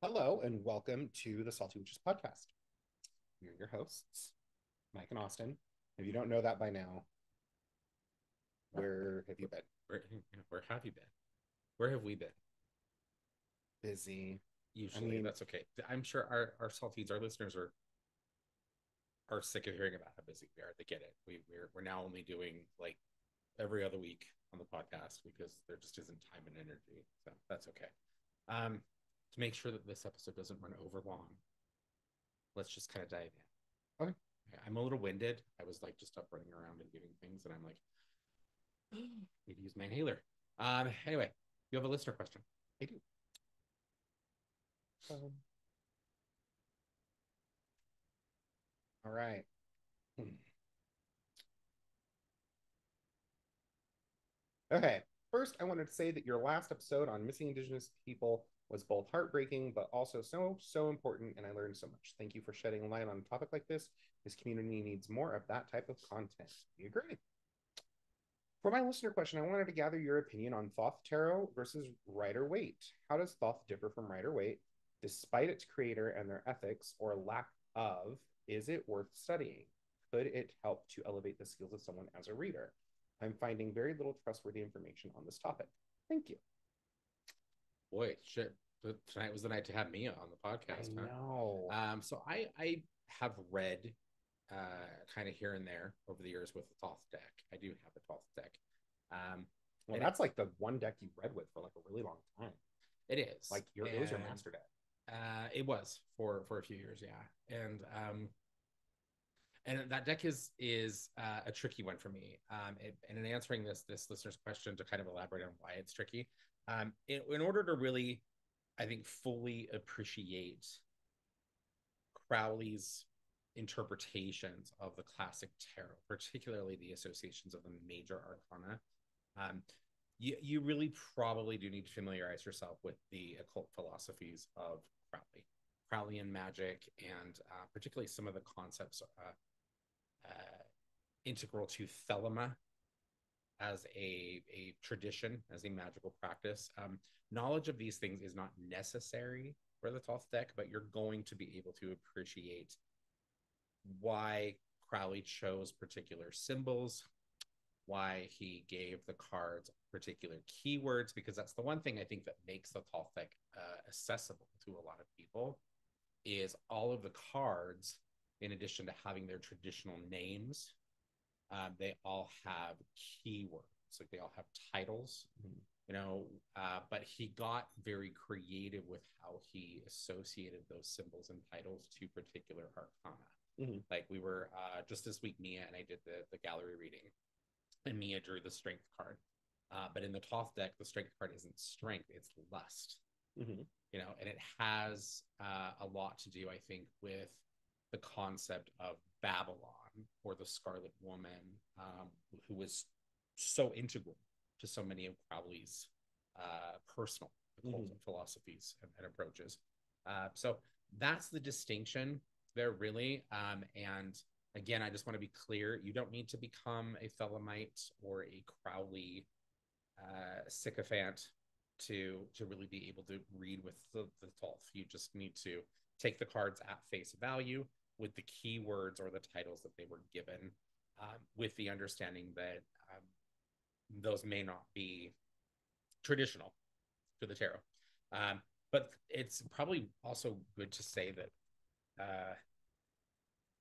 Hello and welcome to the Salty Witches podcast. We're your hosts, Mike and Austin. If you don't know that by now, where have you been? Where have you been? Where have we been? Busy. I Usually, mean, that's okay. I'm sure our salties, our listeners are sick of hearing about how busy we are. They get it. We're now only doing like every other week on the podcast because there just isn't time and energy. So that's okay. To make sure that this episode doesn't run over long, let's just kind of dive okay, in. I'm a little winded. I was like just up running around and doing things, and I'm like, need to use my inhaler. Anyway, you have a listener question. I do. All right. Okay. First, I wanted to say that your last episode on missing Indigenous people was both heartbreaking, but also so important, and I learned so much. Thank you for shedding light on a topic like this. This community needs more of that type of content. We agree. For my listener question, I wanted to gather your opinion on Thoth Tarot versus Rider Waite. How does Thoth differ from Rider Waite, despite its creator and their ethics or lack of? Is it worth studying? Could it help to elevate the skills of someone as a reader? I'm finding very little trustworthy information on this topic. Thank you. Boy, shit. Tonight was the night to have Mia on the I podcast, know. huh? So I have read kind of here and there over the years with the Thoth deck. I do have the Thoth deck. Um, Well, and it, that's like the one deck you read with for like a really long time. it is. Like it was your And master deck. it was for a few years, yeah. And that deck is a tricky one for me. And in answering this listener's question to kind of elaborate on why it's tricky, in order to really, I think, fully appreciate Crowley's interpretations of the classic tarot, particularly the associations of the major arcana, um, you really probably do need to familiarize yourself with the occult philosophies of Crowley, Crowleyan magic, and particularly some of the concepts integral to Thelema as a tradition, as a magical practice. Knowledge of these things is not necessary for the Thoth deck, but you're going to be able to appreciate why Crowley chose particular symbols, why he gave the cards particular keywords, because that's the one thing I think that makes the Thoth deck accessible to a lot of people is all of the cards, in addition to having their traditional names, they all have keywords, like they all have titles, Mm-hmm. but he got very creative with how he associated those symbols and titles to particular arcana. Mm-hmm. Like we were just this week, Mia and I did the gallery reading, and Mia drew the strength card. But in the Thoth deck, the strength card isn't strength; it's lust. Mm-hmm. And it has a lot to do, I think, with the concept of Babylon or the Scarlet Woman, who was so integral to so many of Crowley's personal occult Mm-hmm. philosophies and approaches. So that's the distinction there, really. And again, I just want to be clear: you don't need to become a Thelemite or a Crowley sycophant to really be able to read with the Thoth. You just need to take the cards at face value with the keywords or the titles that they were given, with the understanding that those may not be traditional to the tarot. But it's probably also good to say that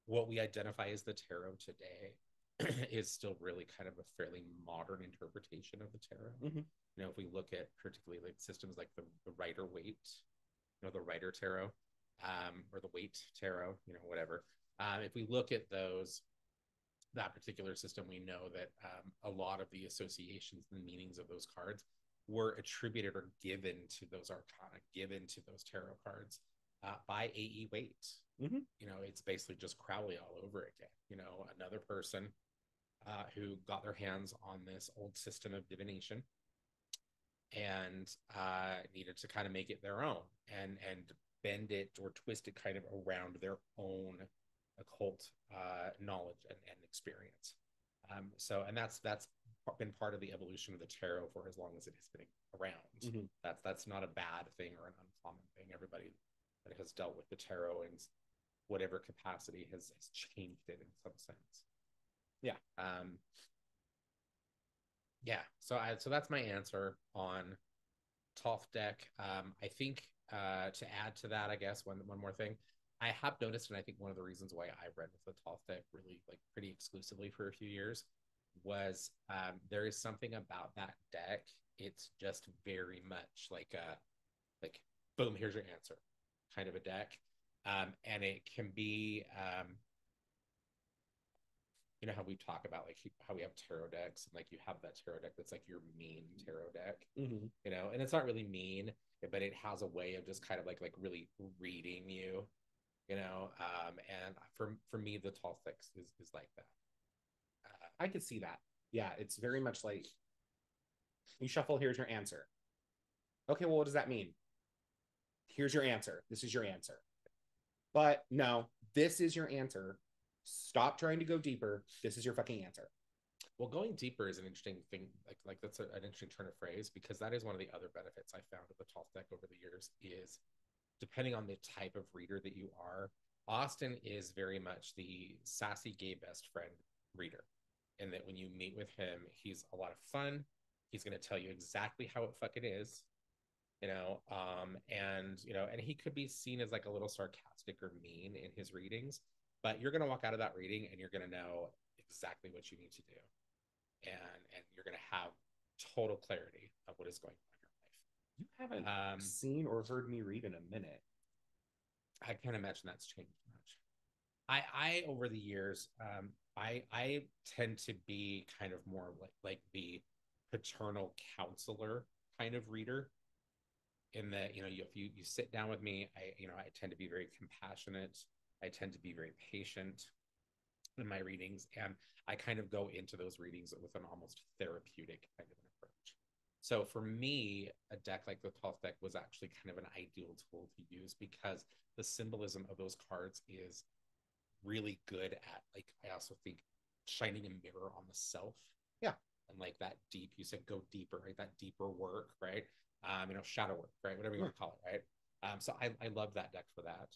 what we identify as the tarot today is still really kind of a fairly modern interpretation of the tarot. Mm-hmm. If we look at particularly like systems like the Rider Waite, the Rider Tarot, or the Waite Tarot, whatever. If we look at that particular system, we know that a lot of the associations and the meanings of those cards were attributed or given to those arcana, given to those tarot cards by A.E. Waite. Mm-hmm. It's basically just Crowley all over again. Another person who got their hands on this old system of divination and needed to kind of make it their own and bend it or twist it kind of around their own occult knowledge and experience. And that's been part of the evolution of the tarot for as long as it has been around. Mm-hmm. That's not a bad thing or an uncommon thing. Everybody that has dealt with the tarot in whatever capacity has changed it in some sense. Yeah. Yeah. So that's my answer on Toth deck. I think to add to that, I guess one more thing. I have noticed, and I think one of the reasons why I read with the Toth deck really like pretty exclusively for a few years was there is something about that deck. It's just very much like boom, here's your answer kind of a deck. And it can be you know how we talk about like how we have tarot decks and like you have that tarot deck that's like your mean tarot deck, you know, and it's not really mean, but it has a way of just kind of like really reading you, you know. And for me, the tall sticks is like that. I could see that. Yeah, it's very much like you shuffle, here's your answer. Okay, well, what does that mean? Here's your answer. This is your answer. But no, this is your answer. Stop trying to go deeper. This is your fucking answer. Well, going deeper is an interesting thing. Like that's an interesting turn of phrase because that is one of the other benefits I found of the Tall deck over the years is depending on the type of reader that you are. Austin is very much the sassy gay best friend reader, and that when you meet with him, he's a lot of fun. He's going to tell you exactly how it fucking is, you know. And you know, and he could be seen as like a little sarcastic or mean in his readings, but you're going to walk out of that reading and you're going to know exactly what you need to do, and you're going to have total clarity of what is going on in your life. You haven't seen or heard me read in a minute. I can't imagine that's changed much. I over the years, I tend to be kind of more like the paternal counselor kind of reader. In that, you know, if you sit down with me, I tend to be very compassionate. I tend to be very patient in my readings, and I kind of go into those readings with an almost therapeutic kind of an approach. So for me, a deck like the 12th deck was actually kind of an ideal tool to use because the symbolism of those cards is really good at, like, I also think shining a mirror on the self. Yeah. And like that deep, you said go deeper, right? That deeper work, right? You know, shadow work, right? Whatever you want to call it, right? So I love that deck for that.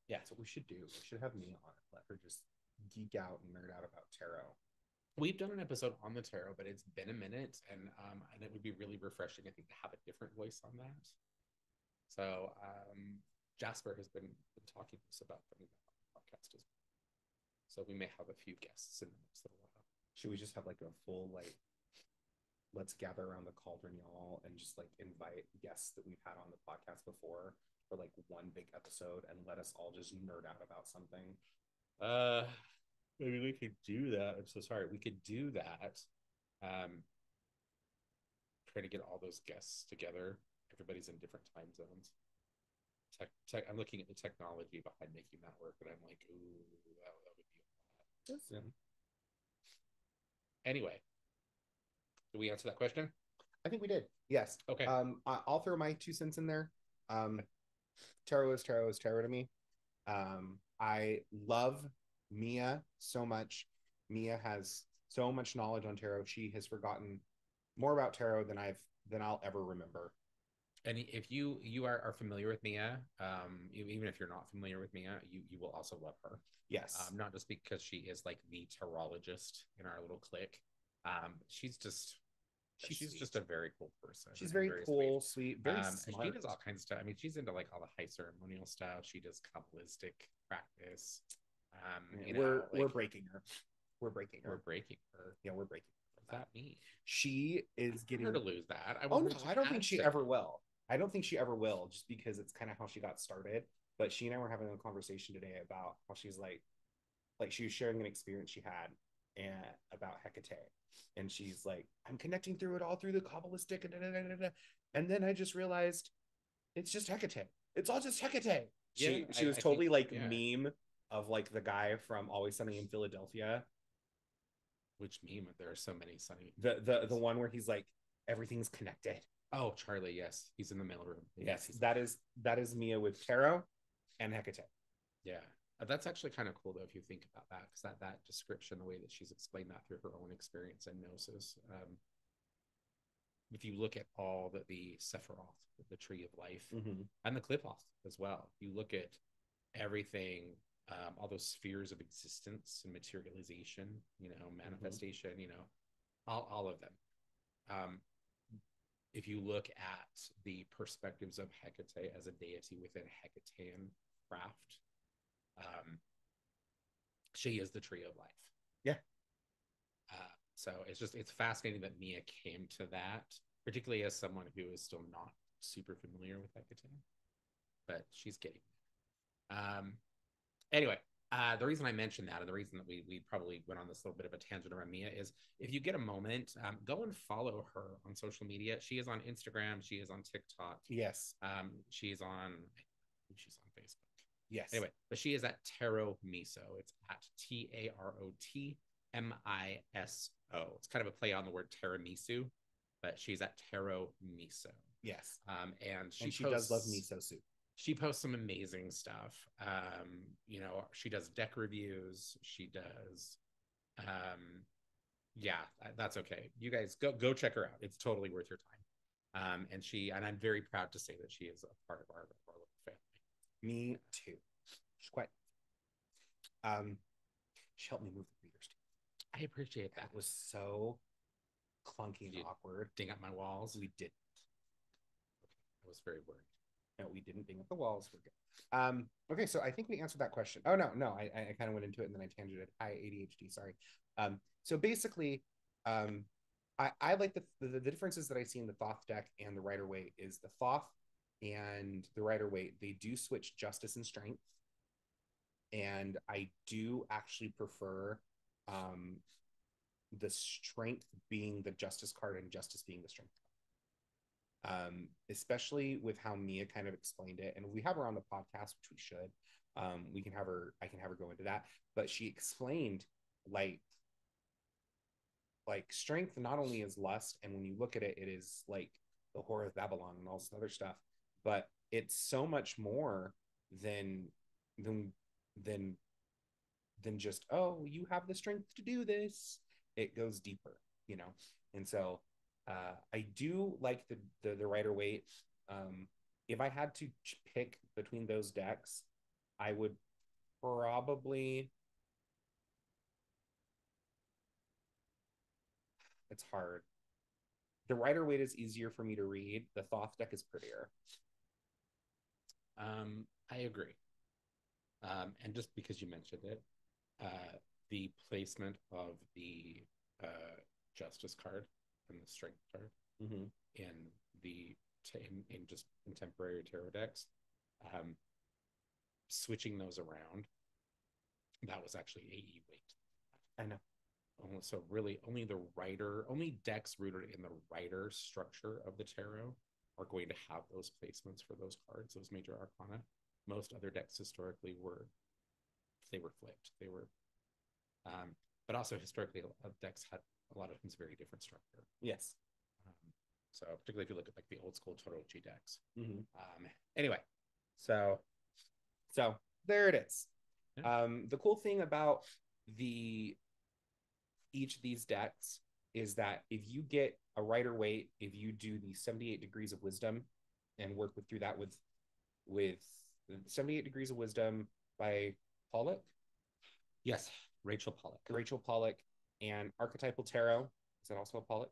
Yeah. That's what we should do. We should have Mia on it. Let her just geek out and nerd out about tarot. We've done an episode on the tarot, but it's been a minute, and it would be really refreshing, I think, to have a different voice on that. So Jasper has been talking to us about putting that on the podcast as well. So we may have a few guests in the next little while. Should we just have like a full like let's gather around the cauldron, y'all, and just like invite guests that we've had on the podcast before for like one big episode and let us all just nerd out about something? Maybe we could do that. I'm so sorry. We could do that. Try to get all those guests together. Everybody's in different time zones. I'm looking at the technology behind making that work, and I'm like, ooh, that would be a lot. Listen. Anyway, did we answer that question? I think we did. Yes. Okay. I'll throw my 2 cents in there. Tarot is tarot to me. I love Mia so much. Mia has so much knowledge on tarot. She has forgotten more about tarot than I'll ever remember. And if you are familiar with Mia, even if you're not familiar with Mia, you will also love her. Yes. Not just because she is like the tarologist in our little clique. She's just a very cool person. She's very cool, sweet, very smart. She does all kinds of stuff. I mean, she's into like all the high ceremonial stuff. She does Kabbalistic practice. We're breaking her. We're breaking her. We're breaking her. Yeah, we're breaking her. What's that mean? She is getting her to lose that. I don't think she ever will. I don't think she ever will, just because it's kind of how she got started. But she and I were having a conversation today about how she's like she was sharing an experience she had and about Hecate. And she's like, I'm connecting through it all through the Kabbalistic. And then I just realized it's just Hecate. It's all just Hecate. She was totally meme of like the guy from Always Sunny in Philadelphia. Which meme? There are so many Sunny. The one where he's like, everything's connected. Oh, Charlie, yes. He's in the mailroom. Yes, that is Mia with tarot and Hecate. Yeah. That's actually kind of cool, though, if you think about that, because that description, the way that she's explained that through her own experience and gnosis, if you look at all the Sephiroth, the Tree of Life, Mm-hmm. and the Qliphoth as well, you look at everything, all those spheres of existence and materialization, manifestation, all of them. Um, if you look at the perspectives of Hecate as a deity within Hecatean craft, um, she is the Tree of Life. Yeah. So it's fascinating that Mia came to that, particularly as someone who is still not super familiar with Hecate, but she's getting there. Anyway, the reason I mentioned that, and the reason that we probably went on this little bit of a tangent around Mia, is if you get a moment, go and follow her on social media. She is on Instagram. She is on TikTok. Yes. She's on Facebook. Yes. Anyway, but she is at Tarot Miso. It's at TAROTMISO. It's kind of a play on the word tiramisu, but she's at Tarot Miso. Yes. And she does love miso soup. She posts some amazing stuff. She does deck reviews. She does, yeah, that's okay. You guys go check her out. It's totally worth your time. And I'm very proud to say that she is a part of our little family. Me too. She's quite. She helped me move the readers too. I appreciate that. That was so clunky and awkward. Ding up my walls. We did. I was very worried. No, we didn't ding up the walls. We're good. Okay, so I think we answered that question. Oh no, I kind of went into it and then I tangented. Hi, ADHD. Sorry. So basically, I like the differences that I see in the Thoth deck and the Rider Waite is the Thoth and the Rider Waite, they do switch justice and strength. And I do actually prefer the strength being the justice card and justice being the strength card. Especially with how Mia kind of explained it. And we have her on the podcast, which we should. I can have her go into that. But she explained like strength not only is lust, and when you look at it, it is like the Whore of Babylon and all this other stuff, but it's so much more than than just, oh, you have the strength to do this. It goes deeper, and so I do like the Rider Waite. If I had to pick between those decks, I would probably, it's hard. The Rider Waite is easier for me to read. The Thoth deck is prettier. I agree. And just because you mentioned it, the placement of the Justice card and the Strength card mm-hmm. in just contemporary tarot decks, switching those around, that was actually AE weight. I know. So really, only decks rooted in the Rider structure of the tarot are going to have those placements for those cards, those major arcana. Most other decks historically were flipped. But also historically, decks had a lot of things very different structure. Yes. So particularly if you look at like the old school Torochi decks. Mm-hmm. Anyway, so there it is. Yeah. The cool thing about each of these decks is that if you get a Rider Waite, if you do the 78 Degrees of Wisdom and work through that with 78 Degrees of Wisdom by Pollock. Yes, Rachel Pollock and Archetypal Tarot. Is that also a Pollock?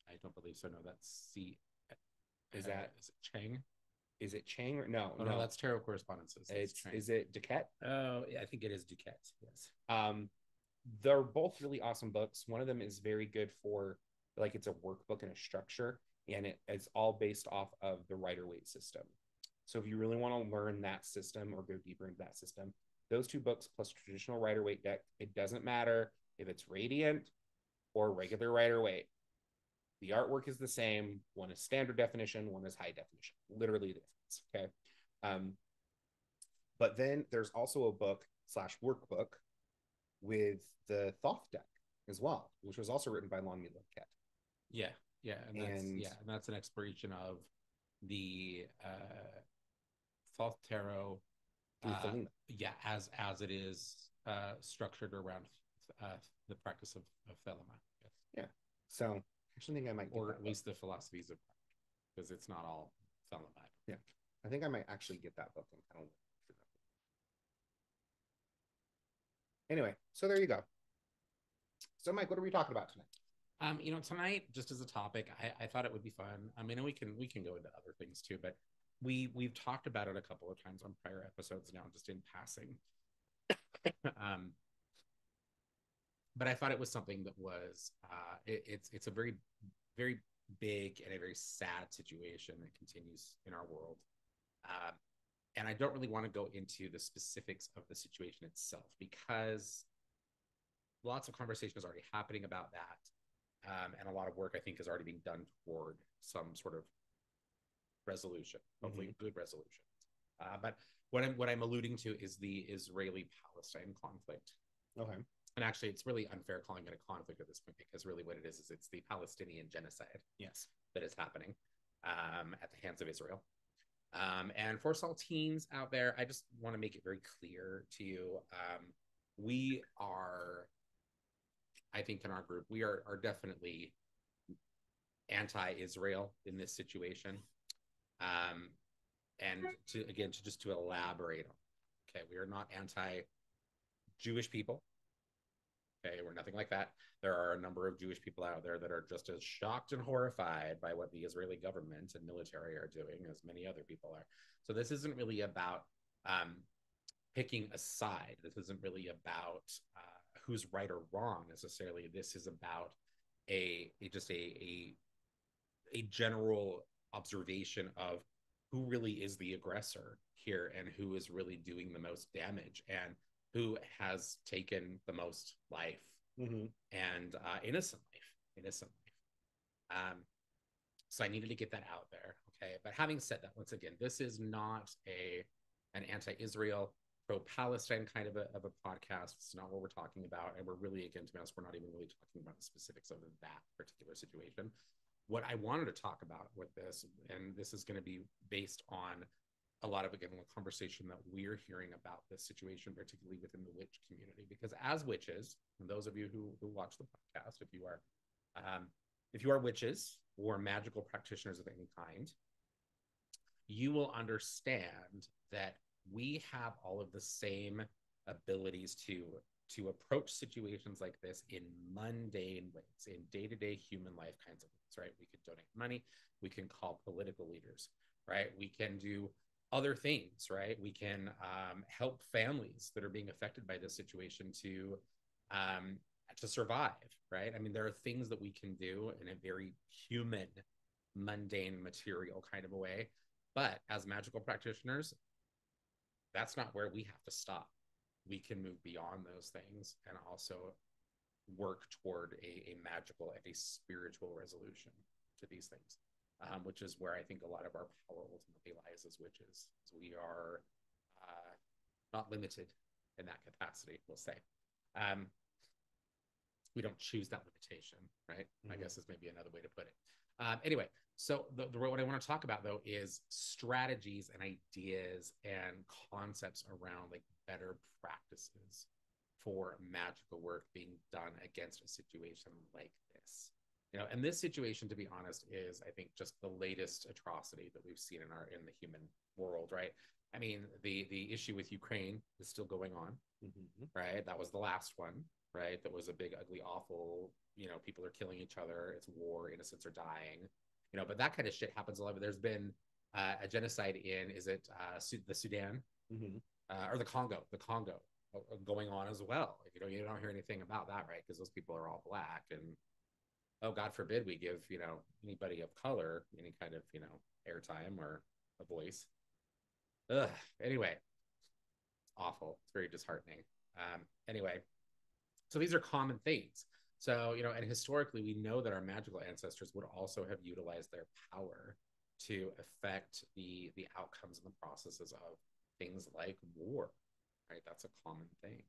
I don't believe so. No, that's C. Is it Chang? Is it Chang or no? No, that's Tarot Correspondences. Is it Duquette? Oh, yeah, I think it is Duquette. Yes. They're both really awesome books. One of them is very good for like it's a workbook and a structure, and it's all based off of the Rider Waite system. So if you really want to learn that system or go deeper into that system, those two books plus traditional Rider Waite deck, it doesn't matter if it's Radiant or regular Rider Waite. The artwork is the same. One is standard definition, one is high definition. Literally the difference. Okay. But then there's also a book / workbook with the Thoth deck as well, which was also written by Lon Millet. Yeah, and that's an exploration of the Thoth Tarot. As it is structured around the practice of Thelema. Yeah. So actually think I might get or that at book. least the philosophies of, because it's not all fell in the Bible. Yeah, I think I might actually get that book and kind of. Anyway, so there you go. So, Mike, what are we talking about tonight? Tonight, just as a topic, I thought it would be fun. I mean, we can go into other things too, but we've talked about it a couple of times on prior episodes now, just in passing. um, but I thought it was something that was it's a very big and a very sad situation that continues in our world. Um, and I don't really want to go into the specifics of the situation itself because lots of conversation is already happening about that. And a lot of work, I think, is already being done toward some sort of resolution, hopefully good resolution. But what I'm alluding to is the Israeli-Palestine conflict. Okay. And actually, it's really unfair calling it a conflict at this point because really what it is it's the Palestinian genocide. Yes. That is happening at the hands of Israel. And for Saltines out there, I just want to make it very clear to you. We are, I think, in our group, we are definitely anti-Israel in this situation. Um, and to elaborate on, okay, we are not anti-Jewish people. Okay, we're nothing like that. There are a number of Jewish people out there that are just as shocked and horrified by what the Israeli government and military are doing as many other people are. So this isn't really about picking a side. This isn't really about who's right or wrong necessarily. This is about a general observation of who really is the aggressor here and who is really doing the most damage and who has taken the most life and innocent life. So I needed to get that out there. Okay. But having said that, once again, this is not an anti-Israel, pro-Palestine kind of a podcast. It's not what we're talking about. And we're really, again, to be honest, we're not even really talking about the specifics of that particular situation. What I wanted to talk about with this, and this is going to be based on a lot of, again, the conversation that we're hearing about this situation, particularly within the witch community, because as witches, and those of you who watch the podcast, if you are witches or magical practitioners of any kind, you will understand that we have all of the same abilities to approach situations like this in mundane ways, in day-to-day human life kinds of ways, right? We could donate money, we can call political leaders, right? We can do other things, right? We can help families that are being affected by this situation to survive, right? I mean, there are things that we can do in a very human, mundane, material kind of a way. But as magical practitioners, that's not where we have to stop. We can move beyond those things and also work toward a magical and a spiritual resolution to these things, which is where I think a lot of our power ultimately lies as witches. We are not limited in that capacity, we'll say. We don't choose that limitation, right? I guess is maybe another way to put it. Anyway, so what I want to talk about though is strategies and ideas and concepts around like better practices for magical work being done against a situation like this. And this situation, to be honest, is I think just the latest atrocity that we've seen in the human world, right? I mean, the issue with Ukraine is still going on, right? That was the last one, right? That was a big, ugly, awful, people are killing each other. It's war, innocents are dying, but that kind of shit happens a lot. There's been a genocide in, is it the Sudan or the Congo going on as well. You don't hear anything about that, right? Because those people are all black and, oh, God forbid we give, anybody of color any kind of, airtime or a voice. Ugh. Anyway, awful. It's very disheartening. Anyway, so these are common things. So, and historically, we know that our magical ancestors would also have utilized their power to affect the outcomes and the processes of things like war, right? That's a common thing.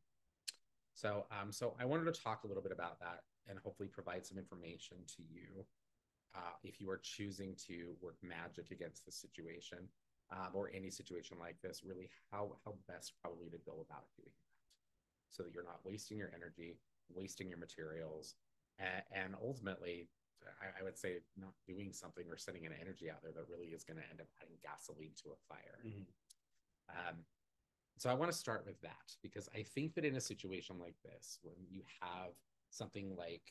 So, so I wanted to talk a little bit about that and hopefully provide some information to you if you are choosing to work magic against this situation or any situation like this, really how best probably to go about doing that so that you're not wasting your energy, wasting your materials, and ultimately I would say not doing something or sending an energy out there that really is going to end up adding gasoline to a fire. So I want to start with that because I think that in a situation like this, when you have something like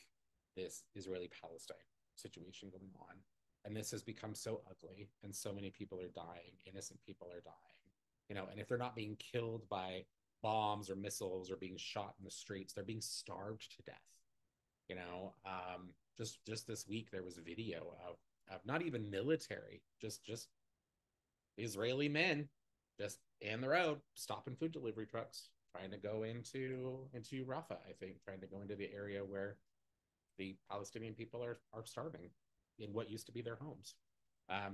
this Israeli-Palestine situation going on, and this has become so ugly, and so many people are dying, innocent people are dying, and if they're not being killed by bombs or missiles or being shot in the streets, they're being starved to death. You know, just this week there was a video of not even military, just Israeli men just in the road, stopping food delivery trucks, trying to go into Rafah, I think, trying to go into the area where the Palestinian people are starving in what used to be their homes.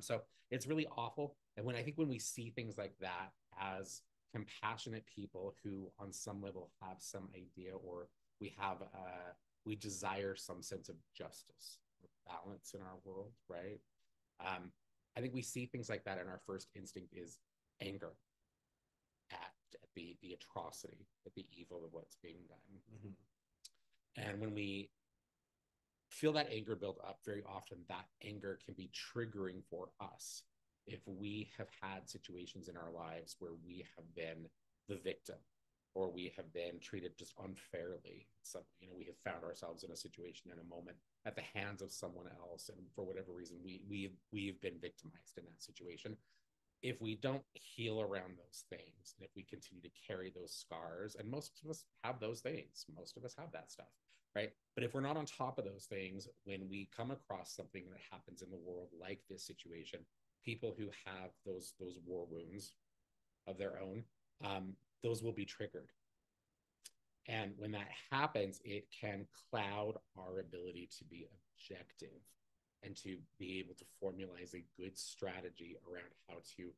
So it's really awful. And when we see things like that as compassionate people who, on some level, have some idea, or we desire some sense of justice or balance in our world, right? I think we see things like that, and our first instinct is anger at the atrocity, at the evil of what's being done. And when we feel that anger build up, very often that anger can be triggering for us if we have had situations in our lives where we have been the victim or we have been treated just unfairly. So, we have found ourselves in a situation, in a moment, at the hands of someone else, and for whatever reason, we've been victimized in that situation. If we don't heal around those things, and if we continue to carry those scars, and most of us have those things, most of us have that stuff, right? But if we're not on top of those things, when we come across something that happens in the world like this situation, people who have those war wounds of their own, those will be triggered. And when that happens, it can cloud our ability to be objective and to be able to formulate a good strategy around how to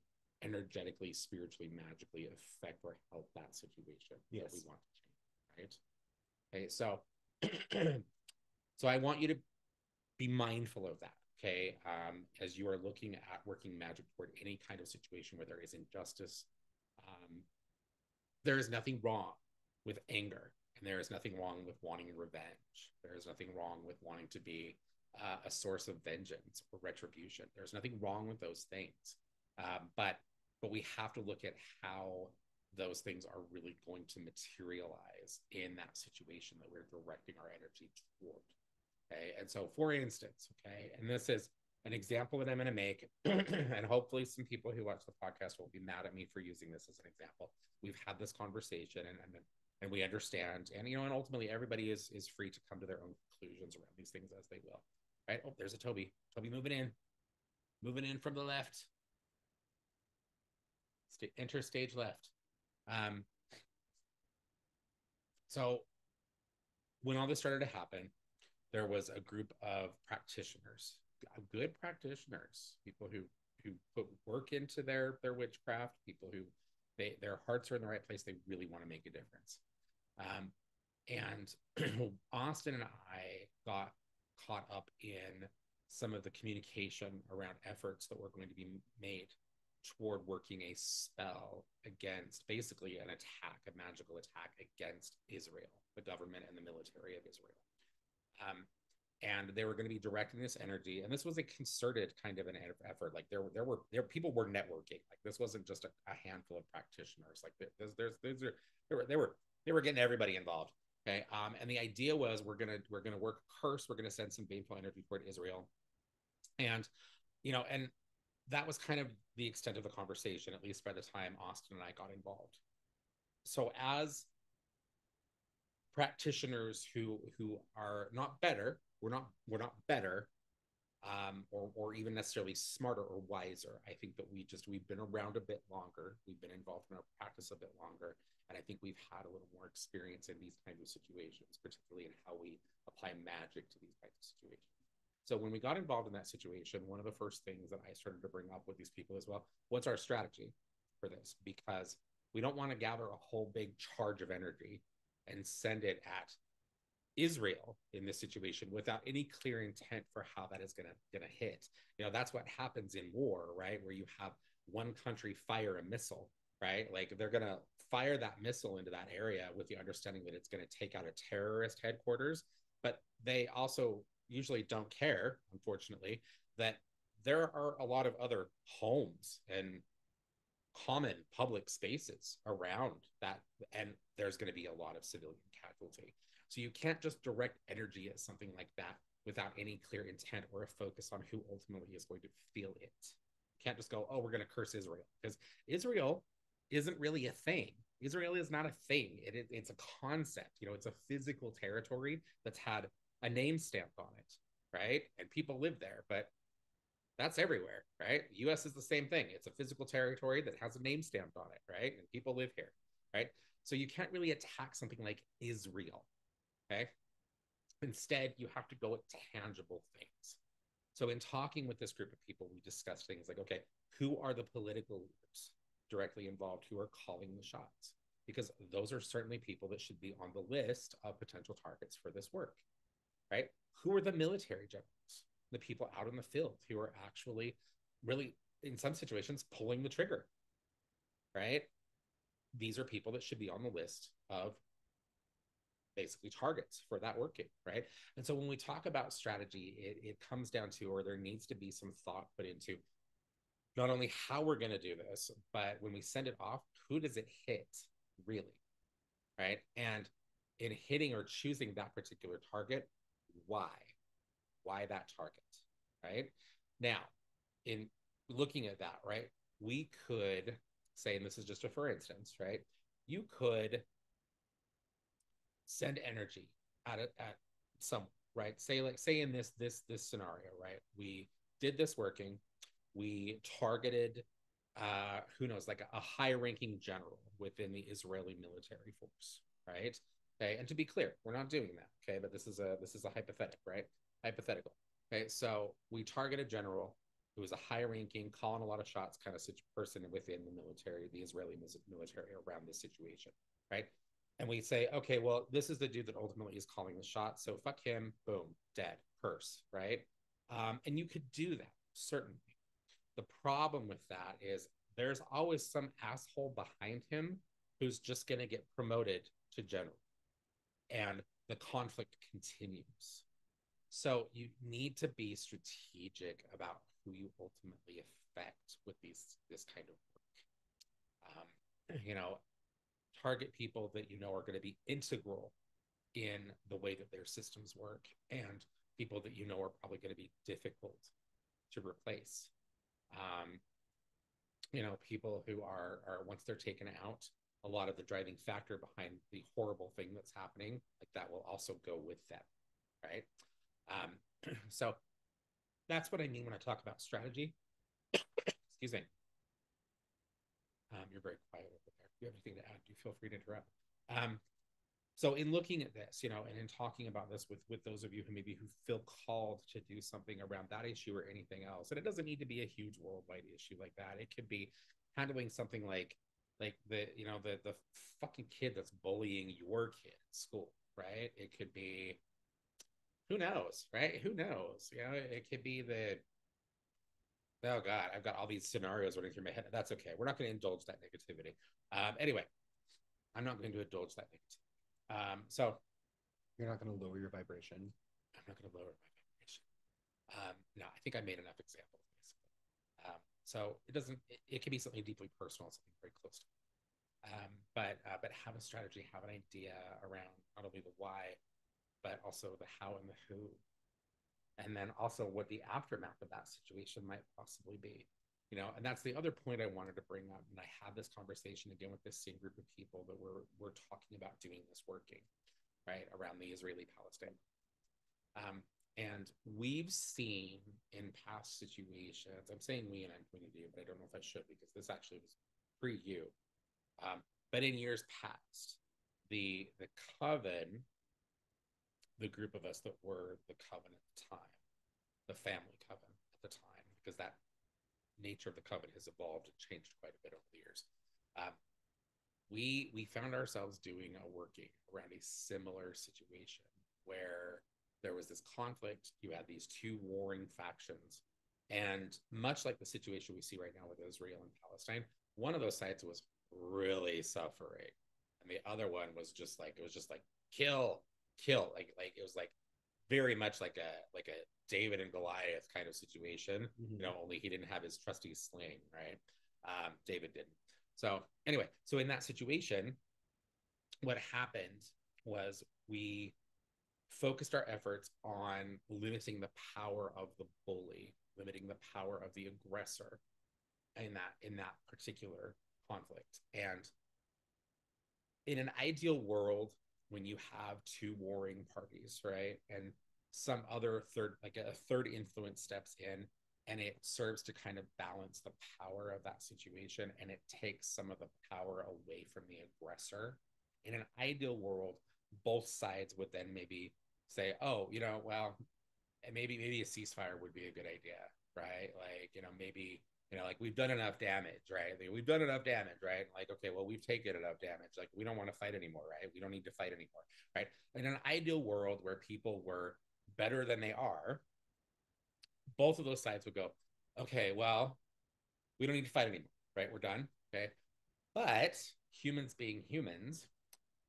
energetically, spiritually, magically affect or help that situation that we want to change, right? Okay, so so I want you to be mindful of that, okay? As you are looking at working magic toward any kind of situation where there is injustice, there is nothing wrong with anger, and there is nothing wrong with wanting revenge. There is nothing wrong with wanting to be a source of vengeance or retribution. There's nothing wrong with those things, but we have to look at how those things are really going to materialize in that situation that we're directing our energy toward. Okay, and so for instance, okay, and this is an example that I'm going to make, and hopefully some people who watch the podcast won't be mad at me for using this as an example. We've had this conversation, and we understand, and and ultimately everybody is free to come to their own conclusions around these things as they will. Right? Oh, there's a Toby moving in from the left. Enter stage left. So when all this started to happen, there was a group of practitioners, good practitioners, people who put work into their witchcraft, people who their hearts are in the right place. They really want to make a difference. And Austin and I got caught up in some of the communication around efforts that were going to be made toward working a spell against, basically an attack, a magical attack against Israel, the government and the military of Israel. And they were going to be directing this energy, and this was a concerted kind of an effort. Like there people were networking. Like this wasn't just a handful of practitioners. Like they were getting everybody involved. Okay, and the idea was we're gonna work a curse. We're gonna send some baneful energy toward Israel, and and that was kind of the extent of the conversation, at least by the time Austin and I got involved. So as practitioners who are not better, we're not better, or even necessarily smarter or wiser. I think that we've been around a bit longer, we've been involved in our practice a bit longer, and I think we've had a little more experience in these kinds of situations, particularly in how we apply magic to these kinds of situations. So when we got involved in that situation, one of the first things that I started to bring up with these people as well, what's our strategy for this? Because we don't want to gather a whole big charge of energy and send it at Israel in this situation without any clear intent for how that is gonna hit. That's what happens in war, right? Where you have one country fire a missile, right? Like they're gonna fire that missile into that area with the understanding that it's gonna take out a terrorist headquarters, but they also usually don't care, unfortunately, that there are a lot of other homes and common public spaces around that, and there's going to be a lot of civilian casualty. So you can't just direct energy at something like that without any clear intent or a focus on who ultimately is going to feel it. You can't just go, oh, we're going to curse Israel, because Israel isn't really a thing. Israel is not a thing. It's a concept. It's a physical territory that's had a name stamped on it, right? And people live there, but that's everywhere, right? The US is the same thing. It's a physical territory that has a name stamped on it, right? And people live here, right? So you can't really attack something like Israel, okay? Instead, you have to go at tangible things. So in talking with this group of people, we discussed things like, okay, who are the political leaders directly involved who are calling the shots? Because those are certainly people that should be on the list of potential targets for this work, right? Who are the military generals, the people out in the field who are actually really, in some situations, pulling the trigger, right? These are people that should be on the list of basically targets for that working, right? And so when we talk about strategy, it comes down to, or there needs to be some thought put into not only how we're going to do this, but when we send it off, who does it hit really, right? And in hitting or choosing that particular target, why? Why that target, right? Now, in looking at that, right, we could say, and this is just a for instance, right? You could send energy at someone, right? Say in this scenario, right? We did this working, we targeted who knows, like a high-ranking general within the Israeli military force, right? Okay, and to be clear, we're not doing that, okay? But this is a hypothetical, right? Hypothetical. Okay, so we target a general who is a high-ranking, calling a lot of shots kind of person within the military, the Israeli military around this situation, right? And we say, okay, well, this is the dude that ultimately is calling the shots, so fuck him, boom, dead, curse, right? And you could do that, certainly. The problem with that is there's always some asshole behind him who's just going to get promoted to general, and the conflict continues. So you need to be strategic about who you ultimately affect with this kind of work. Target people that you know are going to be integral in the way that their systems work, and people that you know are probably going to be difficult to replace. Um, People who are once they're taken out, a lot of the driving factor behind the horrible thing that's happening, like that will also go with them, right? So that's what I mean when I talk about strategy. Excuse me. You're very quiet over there. If you have anything to add, do feel free to interrupt. So in looking at this, and in talking about this with those of you who feel called to do something around that issue or anything else, and it doesn't need to be a huge worldwide issue like that. It could be handling something like the fucking kid that's bullying your kid at school, right? It could be, who knows, right? Who knows? It could be the, oh God, I've got all these scenarios running through my head. That's okay. We're not going to indulge that negativity. Anyway, I'm not going to indulge that negativity. So You're not going to lower your vibration. I'm not going to lower my vibration. No, I think I made enough examples, basically. So it doesn't, it can be something deeply personal, something very close to me. But have a strategy, have an idea around not only the why, but also the how and the who. And then also what the aftermath of that situation might possibly be. And that's the other point I wanted to bring up. And I had this conversation again with this same group of people that we're talking about doing this working, right, around the Israeli-Palestine. And we've seen in past situations, I'm saying we and I'm pointing to you, but I don't know if I should, because this actually was pre you. But in years past, the coven, the group of us that were the coven at the time, the family coven at the time, because that nature of the coven has evolved and changed quite a bit over the years. We found ourselves doing a working around a similar situation where there was this conflict. You had these two warring factions, and much like the situation we see right now with Israel and Palestine, one of those sides was really suffering, and the other one was just like, it was just like kill, like it was like very much like a David and Goliath kind of situation. Mm-hmm. Only he didn't have his trusty sling, right? David didn't. So anyway, so in that situation, what happened was we focused our efforts on limiting the power of the bully, limiting the power of the aggressor in that particular conflict. And in an ideal world, when you have two warring parties, right, and some other third, like a third influence steps in, and it serves to kind of balance the power of that situation, and it takes some of the power away from the aggressor. In an ideal world, both sides would then maybe say, oh, well, maybe a ceasefire would be a good idea, right? Like, maybe, like we've done enough damage, right? Like, we've done enough damage, right? Like, okay, well, we've taken enough damage. Like, we don't want to fight anymore, right? We don't need to fight anymore, right? In an ideal world where people were better than they are, both of those sides would go, okay, well, we don't need to fight anymore, right? We're done, okay? But humans being humans,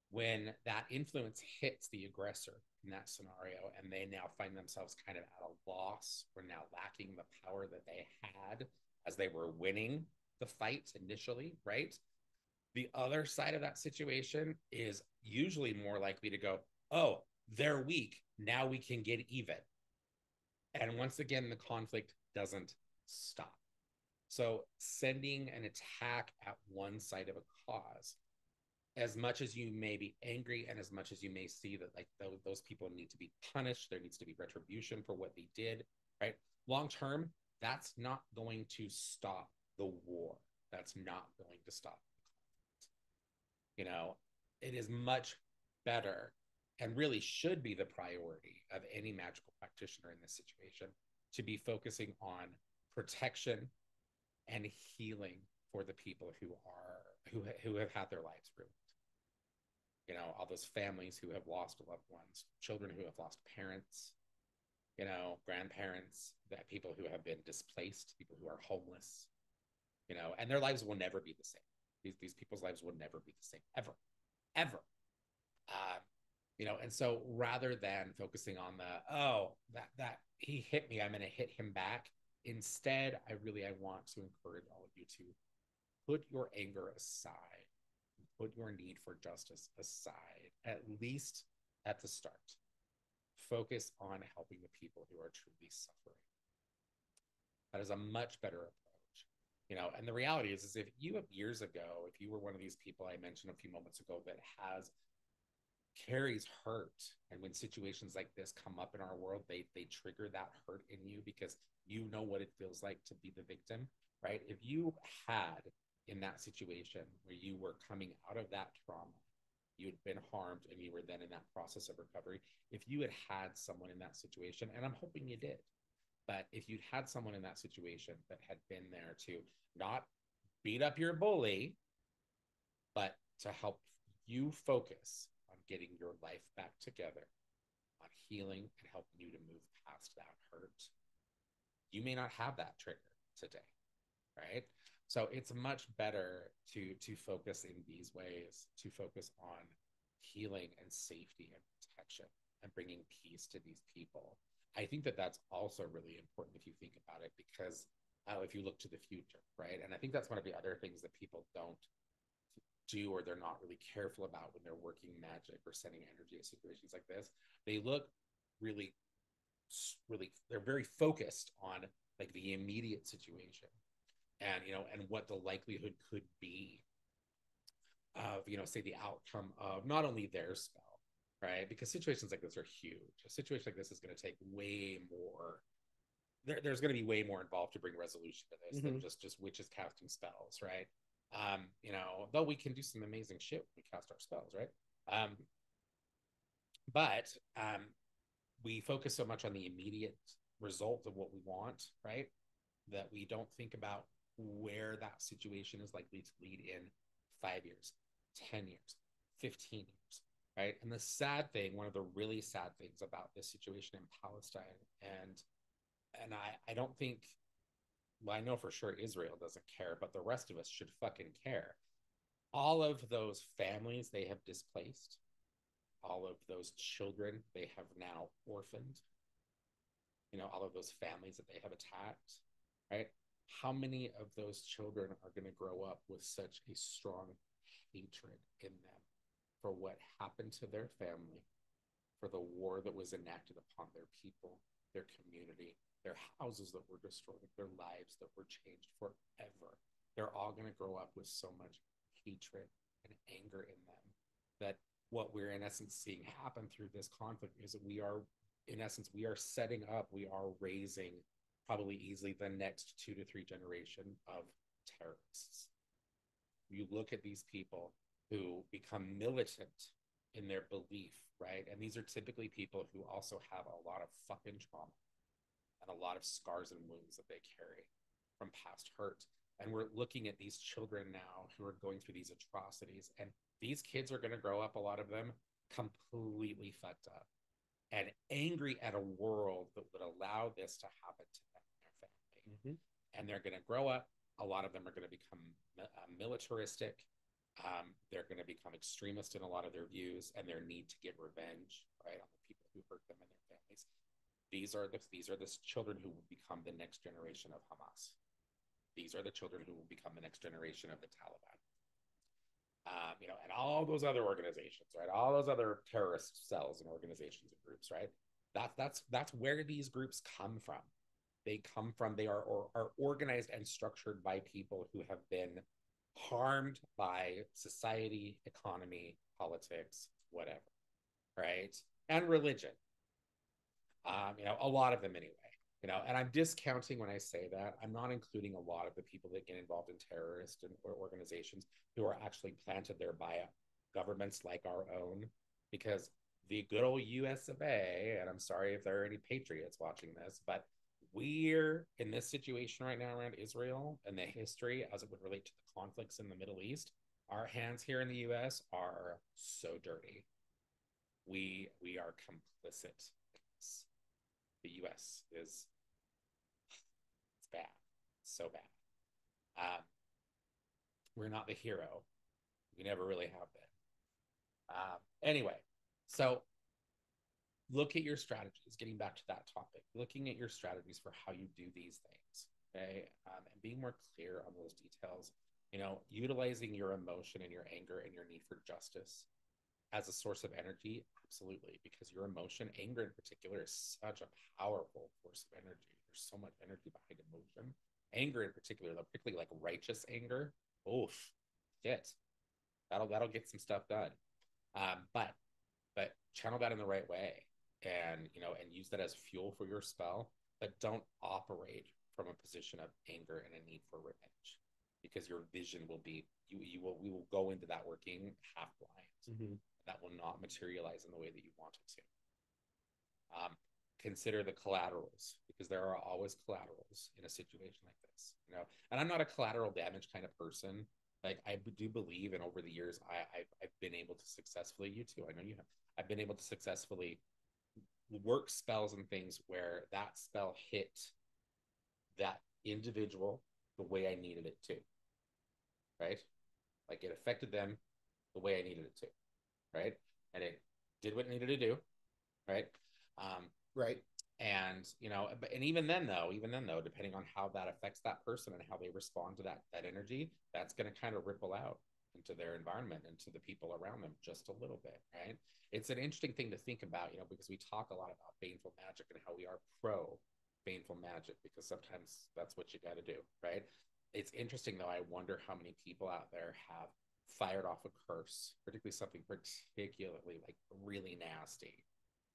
when that influence hits the aggressor in that scenario and they now find themselves kind of at a loss or now lacking the power that they had as they were winning the fight initially, right? The other side of that situation is usually more likely to go, oh, they're weak. Now we can get even. And once again, the conflict doesn't stop. So sending an attack at one side of a cause, as much as you may be angry and as much as you may see that like those people need to be punished, there needs to be retribution for what they did, right? Long term, that's not going to stop the war. That's not going to stop. It is much better and really should be the priority of any magical practitioner in this situation to be focusing on protection and healing for the people who have had their lives ruined. All those families who have lost loved ones, children who have lost parents, grandparents, that people who have been displaced, people who are homeless, and their lives will never be the same. These people's lives will never be the same, ever, ever. And so rather than focusing on that he hit me, I'm going to hit him back. Instead, I want to encourage all of you to put your anger aside, put your need for justice aside, at least at the start. Focus on helping the people who are truly suffering. That is a much better approach. And the reality is if you years ago, if you were one of these people I mentioned a few moments ago that carries hurt, and when situations like this come up in our world, they trigger that hurt in you because you know what it feels like to be the victim, right? If you had in that situation where you were coming out of that trauma, you had been harmed and you were then in that process of recovery, if you had someone in that situation, and I'm hoping you did, but if you'd had someone in that situation that had been there to not beat up your bully, but to help you focus on getting your life back together, on healing and helping you to move past that hurt, you may not have that trigger today, right? So it's much better to focus in these ways, to focus on healing and safety and protection and bringing peace to these people. I think that that's also really important if you think about it, because if you look to the future, right? And I think that's one of the other things that people don't do, or they're not really careful about when they're working magic or sending energy in situations like this. They look really, really, they're very focused on like the immediate situation and and what the likelihood could be of say the outcome of not only their spell, right? Because situations like this are huge. A situation like this is going to take way more. There's going to be way more involved to bring resolution to this than just witches casting spells, right? Though we can do some amazing shit when we cast our spells, right? But we focus so much on the immediate result of what we want, right? That we don't think about where that situation is likely to lead in 5 years, 10 years, 15 years, right? And the sad thing, one of the really sad things about this situation in Palestine, and I don't think, well, I know for sure Israel doesn't care, but the rest of us should fucking care. All of those families they have displaced, all of those children they have now orphaned, all of those families that they have attacked, right? How many of those children are going to grow up with such a strong hatred in them for what happened to their family, for the war that was enacted upon their people, their community, their houses that were destroyed, their lives that were changed forever? They're all going to grow up with so much hatred and anger in them that what we're in essence seeing happen through this conflict is that we are setting up, we are raising probably easily the next 2 to 3 generation of terrorists. You look at these people who become militant in their belief, right? And these are typically people who also have a lot of fucking trauma and a lot of scars and wounds that they carry from past hurt. And we're looking at these children now who are going through these atrocities. And these kids are going to grow up, a lot of them, completely fucked up and angry at a world that would allow this to happen to them and their family. Mm-hmm. And they're going to grow up. A lot of them are going to become militaristic. They're going to become extremist in a lot of their views and their need to get revenge, right, on the people who hurt them and their families. These are the children who will become the next generation of Hamas. These are the children who will become the next generation of the Taliban. And all those other organizations, right? All those other terrorist cells and organizations and groups, right? That's where these groups come from. They come from, they are organized and structured by people who have been harmed by society, economy, politics, whatever, right? And religion. A lot of them anyway. And I'm discounting when I say that. I'm not including a lot of the people that get involved in terrorist or organizations who are actually planted there by governments like our own, because the good old US of A, and I'm sorry if there are any patriots watching this, but we're in this situation right now around Israel and the history as it would relate to the conflicts in the Middle East. Our hands here in the US are so dirty. We are complicit. The US is, it's bad, so bad. We're not the hero. We never really have been. Anyway, so look at your strategies, getting back to that topic, looking at your strategies for how you do these things, okay? And being more clear on those details, utilizing your emotion and your anger and your need for justice as a source of energy, absolutely, because your emotion, anger in particular, is such a powerful force of energy. There's so much energy behind emotion. Anger in particular, particularly like righteous anger, oof, shit, that'll get some stuff done. But channel that in the right way, and use that as fuel for your spell, but don't operate from a position of anger and a need for revenge, because your vision will be we will go into that working half blind. Mm-hmm. That will not materialize in the way that you want it to. Consider the collaterals, because there are always collaterals in a situation like this. And I'm not a collateral damage kind of person. Like, I do believe, and over the years, I've been able to successfully, you too, I know you have, I've been able to successfully work spells and things where that spell hit that individual the way I needed it to, right? Like, it affected them the way I needed it to, right? And it did what it needed to do, right? Right. And and even then though, depending on how that affects that person and how they respond to that energy, that's going to kind of ripple out into their environment and to the people around them just a little bit, right? It's an interesting thing to think about, because we talk a lot about baneful magic and how we are pro baneful magic, because sometimes that's what you got to do, right? It's interesting though. I wonder how many people out there have fired off a curse, particularly something particularly like really nasty,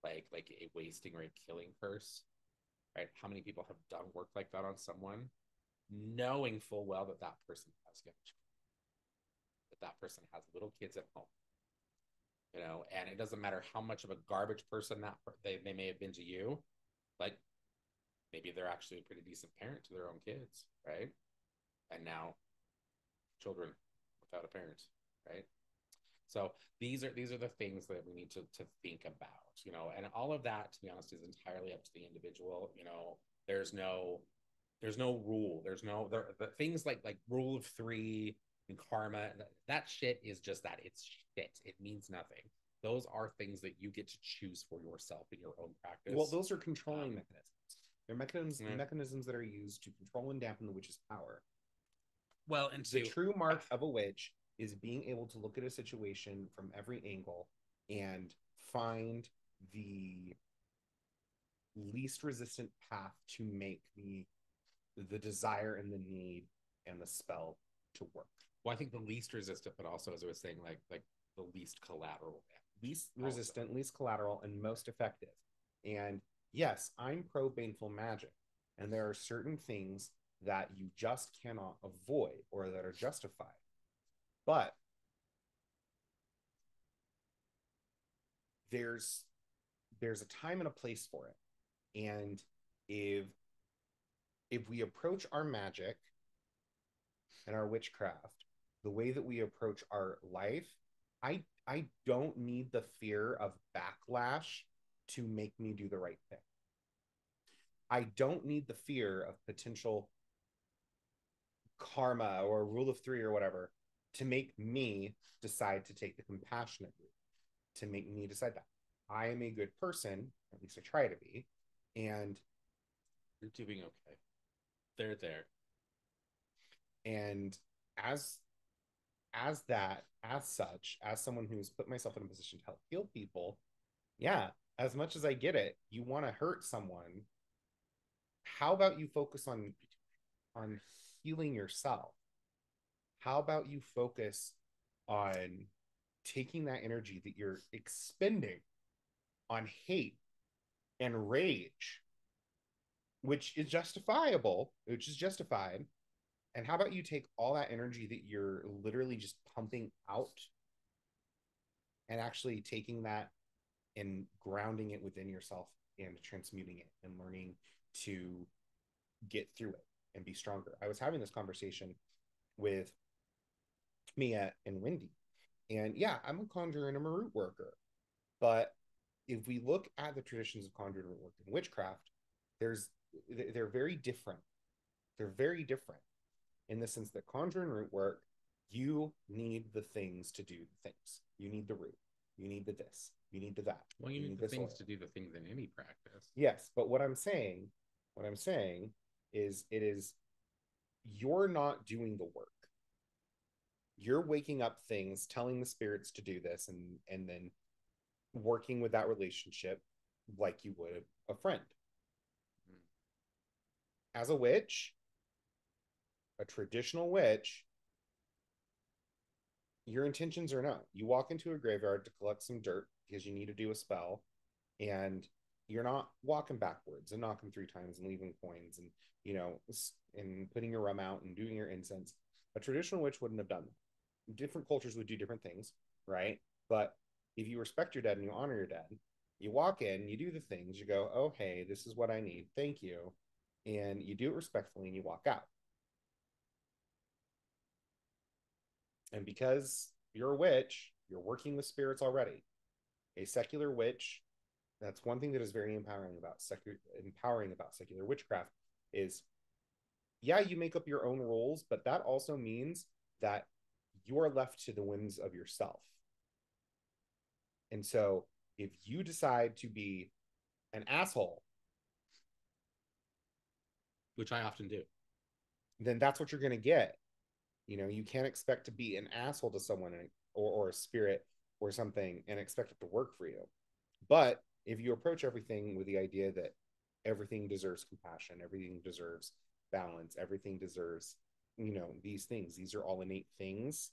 like a wasting or a killing curse, right? How many people have done work like that on someone, knowing full well that that person has young children, that person has little kids at home, and it doesn't matter how much of a garbage person that they may have been to you, like maybe they're actually a pretty decent parent to their own kids, right? And now children without a parent, right? So these are the things that we need to think about, and all of that, to be honest, is entirely up to the individual. There's no rule. There's no the things like rule of three and karma. That shit is just that. It's shit. It means nothing. those are things that you get to choose for yourself in your own practice. Well, those are controlling mechanisms. They're mechanisms that are used to control and dampen the witch's power. Well, and the true mark of a witch is being able to look at a situation from every angle and find the least resistant path to make the desire and the need and the spell to work. Well, I think the least resistant, but also, as I was saying, like the least collateral, least resistant, least collateral, and most effective. And yes, I'm pro baneful magic, and there are certain things that you just cannot avoid or that are justified. But there's a time and a place for it. And if we approach our magic and our witchcraft the way that we approach our life, I don't need the fear of backlash to make me do the right thing. I don't need the fear of potential karma or rule of three or whatever to make me decide to take the compassionate route, to make me decide that I am a good person, at least I try to be, and you're doing okay. They're there. And as such, as someone who's put myself in a position to help heal people, yeah, as much as I get it, you want to hurt someone. How about you focus on healing yourself? How about you focus on taking that energy that you're expending on hate and rage, which is justified, and how about you take all that energy that you're literally just pumping out and actually taking that and grounding it within yourself and transmuting it and learning to get through it and be stronger. I was having this conversation with Mia and Wendy, and yeah, I'm a conjurer and I'm a root worker, but if we look at the traditions of conjuring, root work, and witchcraft, they're very different. They're very different in the sense that conjuring root work, you need the things to do the things. You need the root. You need the this. You need the that. Well, you need the things to do the things in any practice. Yes, but what I'm saying is you're not doing the work. You're waking up things, telling the spirits to do this, and then working with that relationship like you would a friend. As a witch, a traditional witch, your intentions are no. You walk into a graveyard to collect some dirt because you need to do a spell, and you're not walking backwards and knocking 3 times and leaving coins and and putting your rum out and doing your incense. A traditional witch wouldn't have done that. Different cultures would do different things, right? But if you respect your dead and you honor your dead, you walk in, you do the things, you go, oh, hey, this is what I need, thank you, and you do it respectfully and you walk out. And because you're a witch, you're working with spirits already. A secular witch, that's one thing that is very empowering about secular witchcraft is, yeah, you make up your own rules, but that also means that you are left to the whims of yourself. And so if you decide to be an asshole, which I often do, then that's what you're going to get. You can't expect to be an asshole to someone or a spirit or something and expect it to work for you. But if you approach everything with the idea that everything deserves compassion, everything deserves balance, everything deserves, these things, these are all innate things,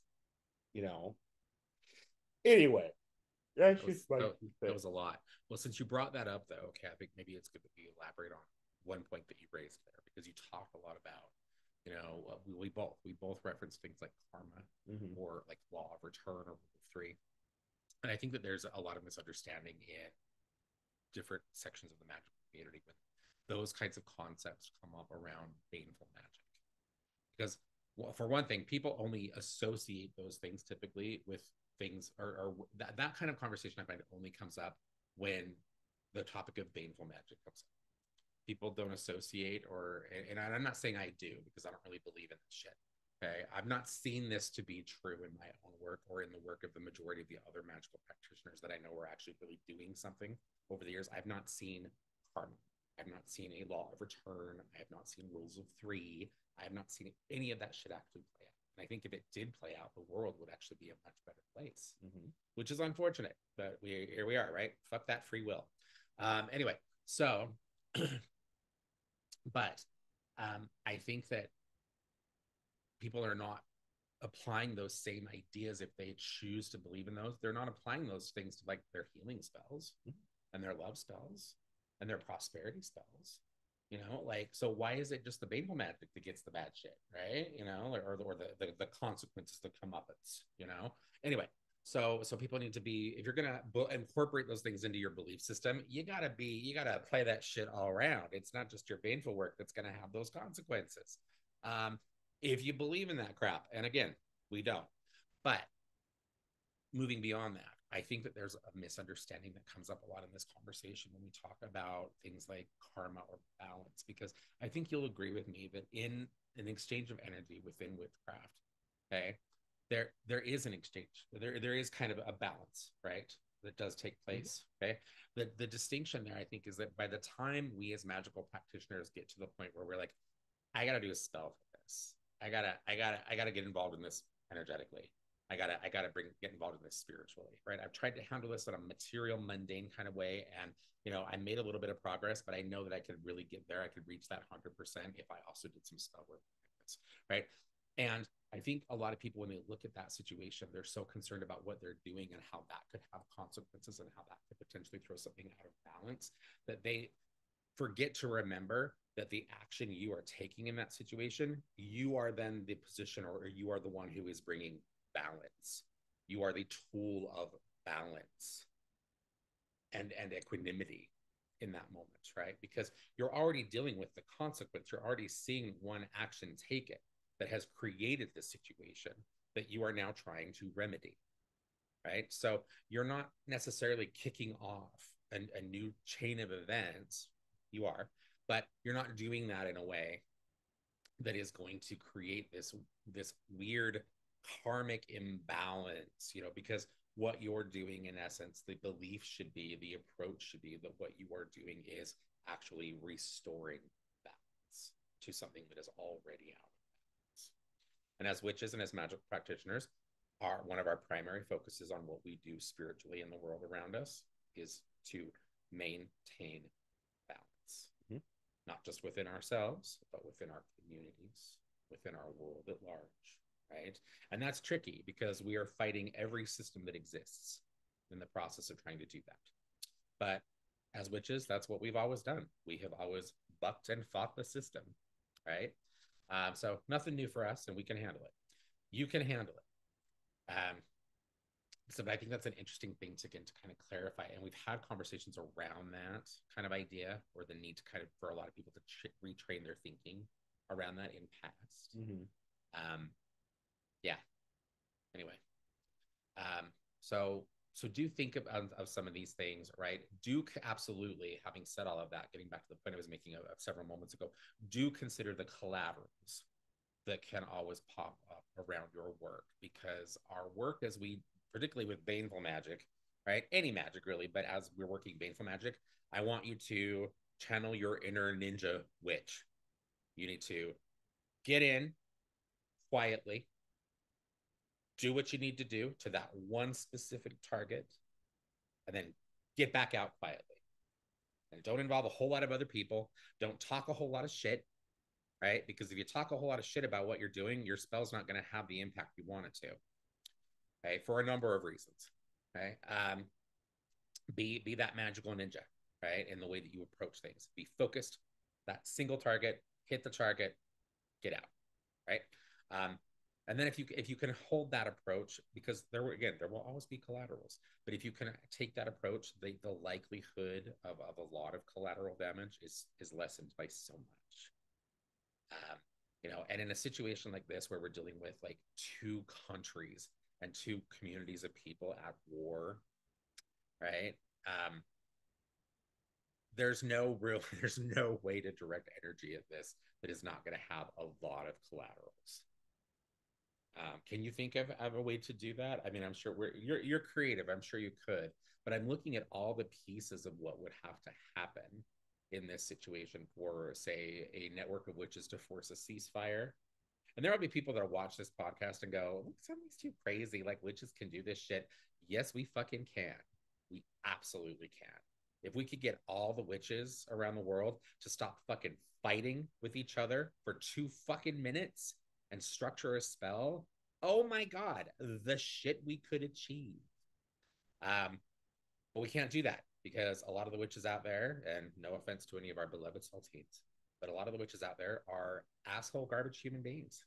Anyway, that's just that was a lot. Well, since you brought that up, though, okay, I think maybe it's good that we elaborate on one point that you raised there, because you talked a lot about, we both referenced things like karma, or like law of return or rule of three, and I think that there's a lot of misunderstanding in different sections of the magical community when those kinds of concepts come up around baneful magic, because, well, for one thing, people only associate those things typically with things, or that kind of conversation I find only comes up when the topic of baneful magic comes up. People don't associate, and I'm not saying I do, because I don't really believe in this shit, Okay. I've not seen this to be true in my own work or in the work of the majority of the other magical practitioners that I know are actually really doing something over the years. I've not seen karma. I've not seen a law of return. I have not seen rules of three. I have not seen any of that shit actually play out. And I think if it did play out, the world would actually be a much better place, which is unfortunate. But here we are, right? Fuck that free will. Anyway, so, but I think that people are not applying those same ideas if they choose to believe in those. They're not applying those things to like their healing spells and their love spells and their prosperity spells. You know, like, so why is it just the Baneful magic that gets the bad shit, right? You know, or the consequences, the comeuppance, you know? Anyway, so people need to be, if you're gonna incorporate those things into your belief system, you gotta apply that shit all around. It's not just your Baneful work that's gonna have those consequences. Um, if you believe in that crap, and again, we don't. But moving beyond that, I think that there's a misunderstanding that comes up a lot in this conversation when we talk about things like karma or balance, because I think you'll agree with me that in an exchange of energy within witchcraft, okay, there is an exchange. There is kind of a balance, right? That does take place. Okay. The distinction there, I think, is that by the time we as magical practitioners get to the point where we're like, I gotta do a spell for this. I gotta get involved in this energetically. I gotta get involved in this spiritually, right? I've tried to handle this in a material, mundane kind of way, and I made a little bit of progress, but I know that I could really get there. I could reach that 100% if I also did some spell work, right? And I think a lot of people, when they look at that situation, they're so concerned about what they're doing and how that could have consequences and how that could potentially throw something out of balance, that they forget to remember that the action you are taking in that situation, you are then the position, or you are the one who is bringing balance. You are the tool of balance and equanimity in that moment, right? Because you're already dealing with the consequence. You're already seeing one action taken that has created the situation that you are now trying to remedy, right? So you're not necessarily kicking off a new chain of events. You are, but you're not doing that in a way that is going to create this weird karmic imbalance, because what you're doing, in essence, the belief should be, the approach should be that what you are doing is actually restoring balance to something that is already out of balance. And as witches and as magic practitioners, one of our primary focuses on what we do spiritually in the world around us is to maintain balance, not just within ourselves, but within our communities, within our world at large, right? And that's tricky because we are fighting every system that exists in the process of trying to do that. But as witches, that's what we've always done. We have always bucked and fought the system, right? So nothing new for us, and we can handle it. You can handle it. So I think that's an interesting thing to get to kind of clarify. And we've had conversations around that kind of idea, or the need to kind of, for a lot of people to retrain their thinking around that in past. Yeah. Anyway, so do think of some of these things, right? Do absolutely, having said all of that, getting back to the point I was making several moments ago, do consider the collaterals that can always pop up around your work, because our work, as we, particularly with Baneful magic, right? Any magic really, but as we're working Baneful magic, I want you to channel your inner ninja witch. You need to get in quietly, do what you need to do to that one specific target, and then get back out quietly. And don't involve a whole lot of other people. Don't talk a whole lot of shit, right? Because if you talk a whole lot of shit about what you're doing, your spell's not going to have the impact you want it to. Okay, for a number of reasons. Okay, be that magical ninja, right? In the way that you approach things, be focused, that single target, hit the target, get out, right? And then if you can hold that approach, because there will always be collaterals, but if you can take that approach, the likelihood of a lot of collateral damage is lessened by so much. And in a situation like this where we're dealing with like two countries and two communities of people at war, right? There's no way to direct energy at this that is not going to have a lot of collaterals. Can you think of a way to do that? I mean, I'm sure you're creative. I'm sure you could, but I'm looking at all the pieces of what would have to happen in this situation for, say, a network of witches to force a ceasefire. And there will be people that watch this podcast and go, "Look, something's too crazy. Like witches can do this shit." Yes, we fucking can. We absolutely can. If we could get all the witches around the world to stop fucking fighting with each other for 2 fucking minutes and structure a spell, oh my god, the shit we could achieve. Um, but we can't do that because a lot of the witches out there, and no offense to any of our beloved saltines, but a lot of the witches out there are asshole garbage human beings,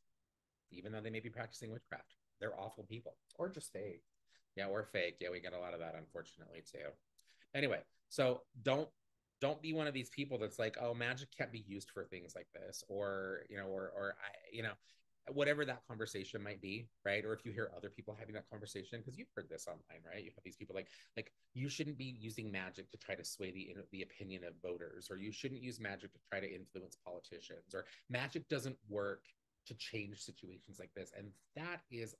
even though they may be practicing witchcraft. They're awful people. Or just fake. Yeah, we're fake. Yeah, we get a lot of that, unfortunately, too. Anyway, so don't be one of these people that's like, oh, magic can't be used for things like this, or or whatever that conversation might be, right? Or if you hear other people having that conversation, because you've heard this online, right? You have these people like you shouldn't be using magic to try to sway the opinion of voters, or you shouldn't use magic to try to influence politicians, or magic doesn't work to change situations like this, and that is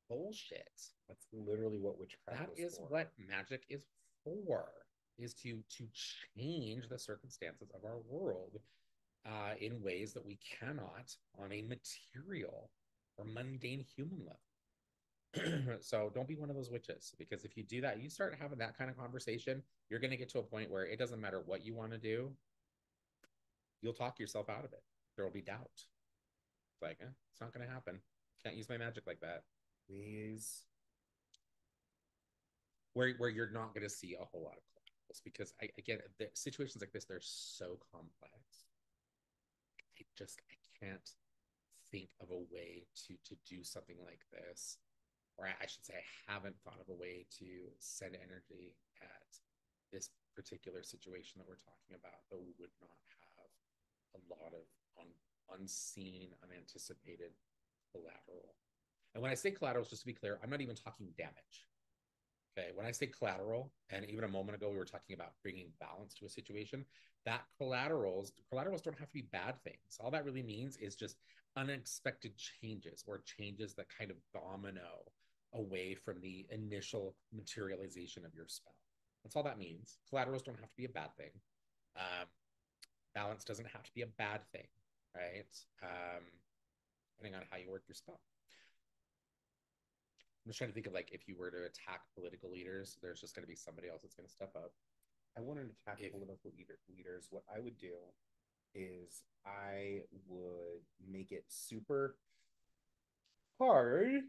bullshit. That's literally what witchcraft That is for. what magic is for, is to change the circumstances of our world in ways that we cannot on a material or mundane human level. So don't be one of those witches, because if you do that, you start having that kind of conversation, you're going to get to a point where it doesn't matter what you want to do, you'll talk yourself out of it. There will be doubt. It's like, it's not going to happen. Can't use my magic like that. Please. Where you're not going to see a whole lot of collaterals, because again, the situations like this, they're so complex. I can't think of a way to do something like this, or I should say, I haven't thought of a way to send energy at this particular situation that we're talking about that would not have a lot of unseen, unanticipated collateral. And when I say collaterals, just to be clear, I'm not even talking damage. Okay, when I say collateral, and even a moment ago we were talking about bringing balance to a situation, that collaterals don't have to be bad things. All that really means is just unexpected changes, or changes that kind of domino away from the initial materialization of your spell. That's all that means. Collaterals don't have to be a bad thing. Um, Balance doesn't have to be a bad thing, right? Depending on how you work your spell. I'm just trying to think of, like, if you were to attack political leaders, there's just going to be somebody else that's going to step up. I want to attack political leaders. What I would do is I would make it super hard.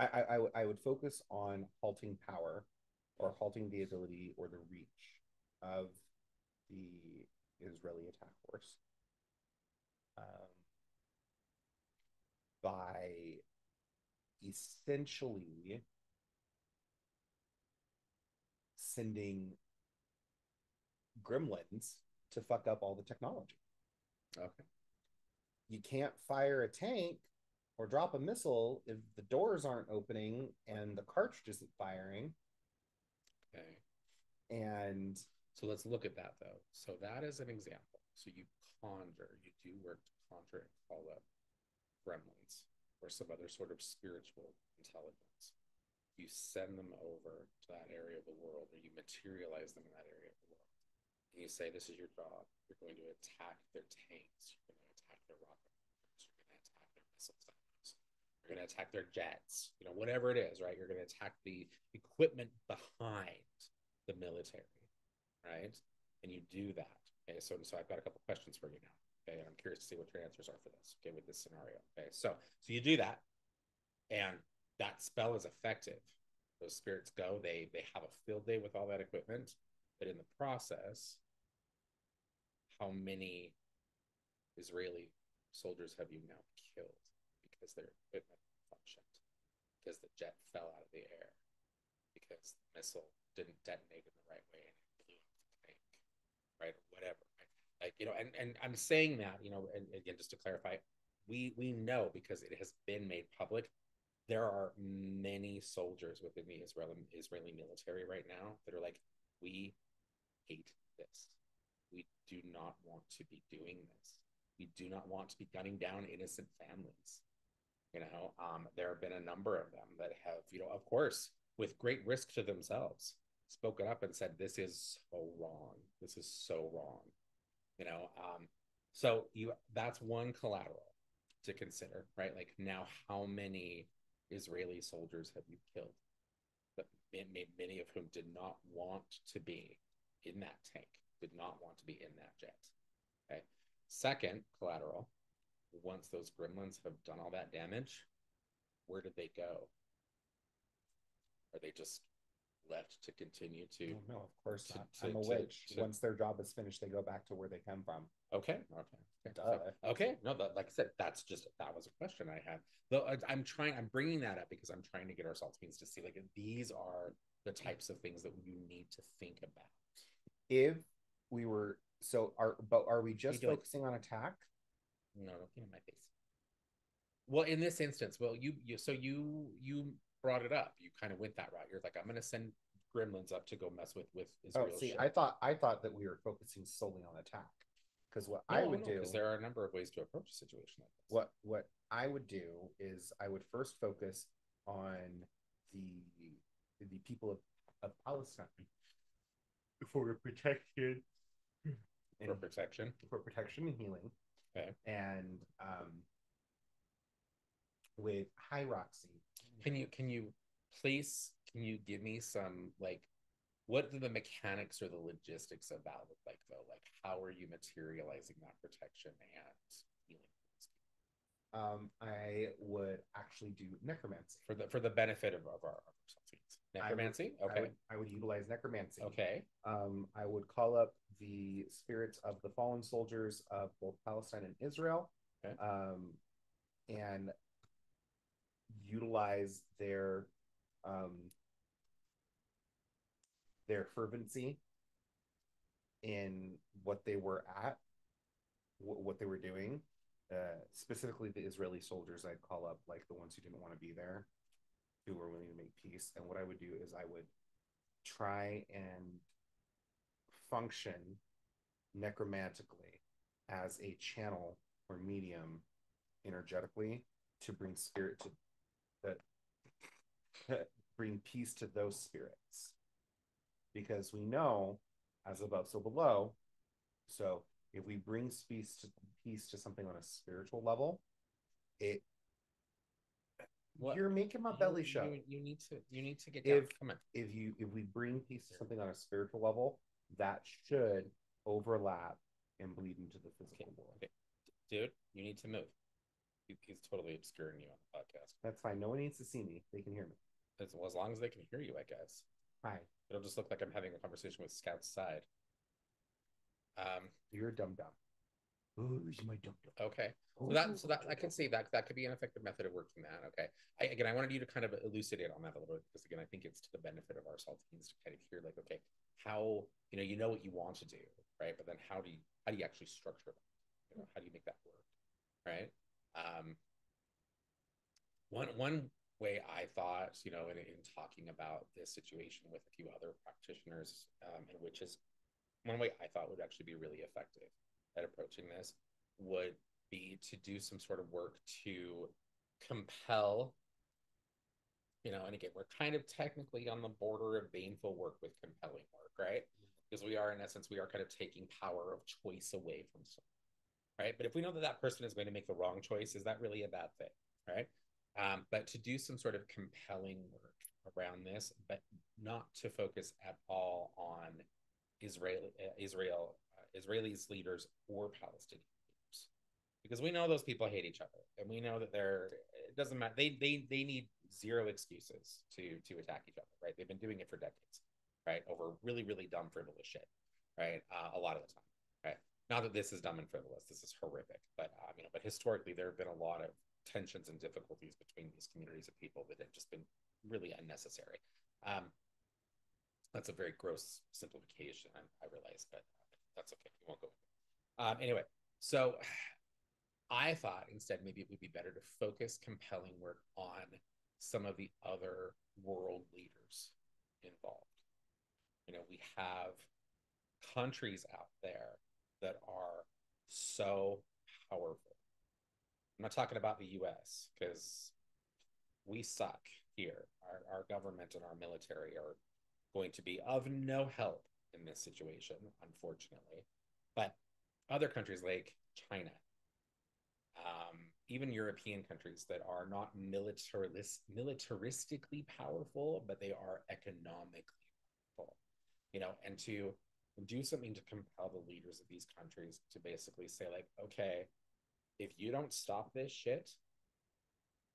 I would focus on halting power, or halting the ability or the reach of the Israeli attack force, by essentially sending gremlins to fuck up all the technology. Okay. You can't fire a tank or drop a missile if the doors aren't opening and the cartridge isn't firing. Okay. And so let's look at that, though. So that is an example. So you do work to conjure and call up gremlins or some other sort of spiritual intelligence. You send them over to that area of the world, or you materialize them in that area of the world. And you say, this is your job. You're going to attack their tanks. You're going to attack their rocket launchers. You're going to attack their missile silos. You're going to attack their jets. Whatever it is, right? You're going to attack the equipment behind the military, right? And you do that. Okay, so I've got a couple questions for you now. Okay, and I'm curious to see what your answers are for this. Okay, with this scenario. Okay, so you do that, and that spell is effective. Those spirits go. They have a field day with all that equipment, but in the process, how many Israeli soldiers have you now killed because their equipment functioned, because the jet fell out of the air, because the missile didn't detonate in the right way and it blew up the tank, right? Or whatever. Right? Like, and I'm saying that, and again, just to clarify, we know, because it has been made public, there are many soldiers within the Israeli military right now that are like, we hate this. We do not want to be doing this. We do not want to be gunning down innocent families. There have been a number of them that have, of course, with great risk to themselves, spoken up and said, "This is so wrong. This is so wrong." You know, so that's one collateral to consider, right? Like now, how many Israeli soldiers have you killed? But many of whom did not want to be in that tank, did not want to be in that jet. Okay. Second collateral, once those gremlins have done all that damage, where did they go? Are they just left to continue to? No, of course not. I'm a witch. Once their job is finished, they go back to where they come from. Okay. Okay. No, like I said, that was a question I had. Though I'm bringing that up because I'm trying to get our Saltines to see like these are the types of things that you need to think about. If we were are we just focusing on attack? No, looking at my face. Well, in this instance, you brought it up. You kind of went that route. You're like, I'm going to send gremlins up to go mess with Israel. Oh, see, ship. I thought that we were focusing solely on attack. Because I would do, because there are a number of ways to approach a situation like this. What I would do is I would first focus on the people of Palestine for protection, for protection and healing. Okay. And with Hyroxy. Can you please give me some like what do the mechanics or the logistics of that look like though? Like how are you materializing that protection and healing? I would actually do necromancy for the benefit of our teams. Necromancy. I would utilize necromancy. Okay. I would call up the spirits of the fallen soldiers of both Palestine and Israel. Okay. And utilize their fervency in what they were at, what they were doing. Specifically, the Israeli soldiers, I'd call up like the ones who didn't want to be there, who were willing to make peace. And what I would do is I would try and function necromantically as a channel or medium energetically to bring spirit to bring peace to those spirits, because we know as above so below. So if we bring peace to something on a spiritual level, you're making my belly show. You need to get down. Come on. If we bring peace to something on a spiritual level, that should overlap and bleed into the physical world. Okay. Dude, you need to move. He's totally obscuring you on the podcast. That's fine. No one needs to see me. They can hear me. As long as they can hear you, I guess. Hi. It'll just look like I'm having a conversation with Scout's side. You're a dumb. Oh, he's my dumb. Okay. So that I can see that could be an effective method of working that. Okay. I wanted you to kind of elucidate on that a little bit because again, I think it's to the benefit of our Saltines to kind of hear like, okay, how you know what you want to do, right? But then how do you actually structure that? How do you make that work, right? One way I thought, in talking about this situation with a few other practitioners, and which is one way I thought would actually be really effective at approaching this would be to do some sort of work to compel, and again, we're kind of technically on the border of baneful work with compelling work, right? Because we are, in essence, kind of taking power of choice away from someone, right? But if we know that person is going to make the wrong choice, is that really a bad thing, right? But to do some sort of compelling work around this, but not to focus at all on Israelis leaders or Palestinian leaders, because we know those people hate each other, and we know that it doesn't matter. They need zero excuses to attack each other, right? They've been doing it for decades, right? Over really, really dumb, frivolous shit, right? A lot of the time, right? Not that this is dumb and frivolous. This is horrific, but but historically there have been a lot of tensions and difficulties between these communities of people that have just been really unnecessary. That's a very gross simplification, I realize, but that's okay. We won't go into it. Anyway, so I thought instead maybe it would be better to focus compelling work on some of the other world leaders involved. We have countries out there that are so not talking about the US because we suck here. Our government and our military are going to be of no help in this situation, unfortunately. But other countries like China, even European countries that are not militaristically powerful, but they are economically powerful, and to do something to compel the leaders of these countries to basically say, like, okay, if you don't stop this shit,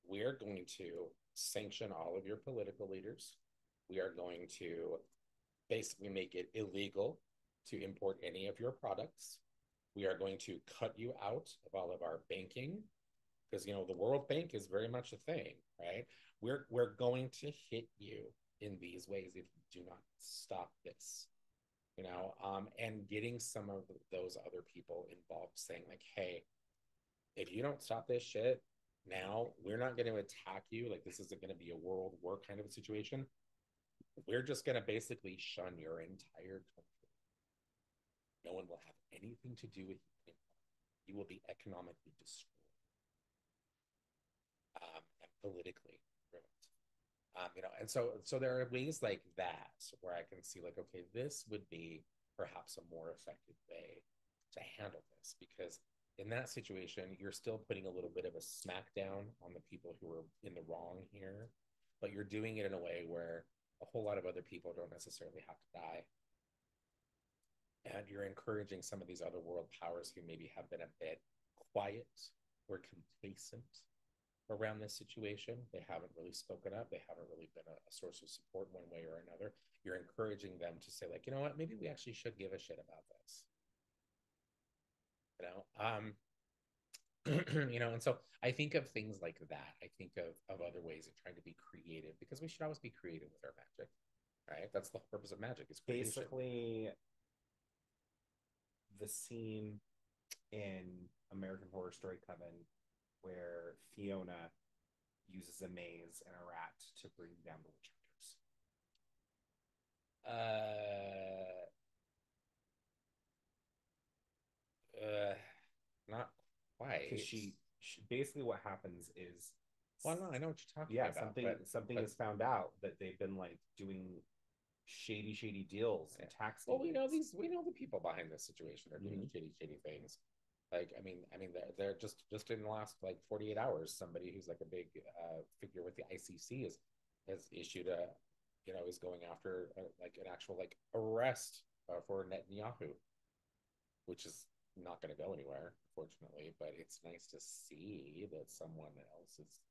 we're going to sanction all of your political leaders. We are going to basically make it illegal to import any of your products. We are going to cut you out of all of our banking because the World Bank is very much a thing, right? We're going to hit you in these ways if you do not stop this, and getting some of those other people involved, saying like, hey, if you don't stop this shit now, we're not going to attack you. Like, this isn't going to be a world war kind of a situation. We're just going to basically shun your entire country. No one will have anything to do with you anymore. You will be economically destroyed, and politically ruined. And so there are ways like that where I can see, like, okay, this would be perhaps a more effective way to handle this, because in that situation you're still putting a little bit of a smackdown on the people who are in the wrong here, but you're doing it in a way where a whole lot of other people don't necessarily have to die, and you're encouraging some of these other world powers who maybe have been a bit quiet or complacent around this situation. They haven't really spoken up. They haven't really been a source of support one way or another. You're encouraging them to say, like, you know what, maybe we actually should give a shit about this. You know, and so I think of things like that. I think of other ways of trying to be creative, because we should always be creative with our magic, right? That's the whole purpose of magic, is creation. Basically, the scene in American Horror Story Coven where Fiona uses a maze and a rat to bring down the witch Uh, not quite. Because she basically, what happens is, well, no, I know what you're talking about. Something is found out that they've been like doing shady deals and tax. Well, we know the people behind this situation are doing shady things. Like, they're just in the last like 48 hours, somebody who's like a big figure with the ICC has issued is going after like an actual like arrest for Netanyahu, which is not going to go anywhere, unfortunately. But it's nice to see that someone else is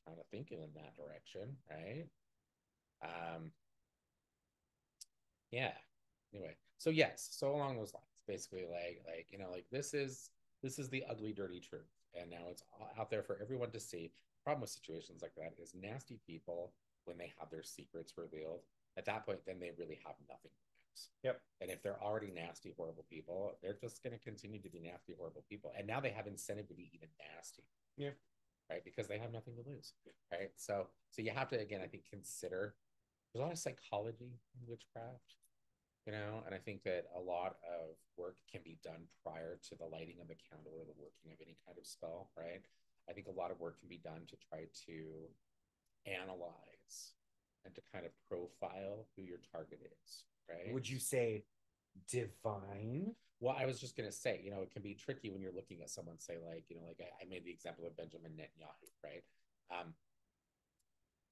kind of thinking in that direction, right? Yeah. Anyway, so yes, so along those lines, basically, like this is the ugly, dirty truth, and now it's out there for everyone to see. The problem with situations like that is nasty people, when they have their secrets revealed, at that point, then they really have nothing to lose. Yep. And if they're already nasty, horrible people, they're just going to continue to be nasty, horrible people, and now they have incentive to be even nasty. Yeah. Right, because they have nothing to lose. Right, so you have to, again, I think, consider there's a lot of psychology in witchcraft. And I think that a lot of work can be done prior to the lighting of a candle or the working of any kind of spell, right? I think a lot of work can be done to try to analyze and to kind of profile who your target is, right? Would you say divine? Well, I was just going to say, it can be tricky when you're looking at someone, say, like, like I made the example of Benjamin Netanyahu, right?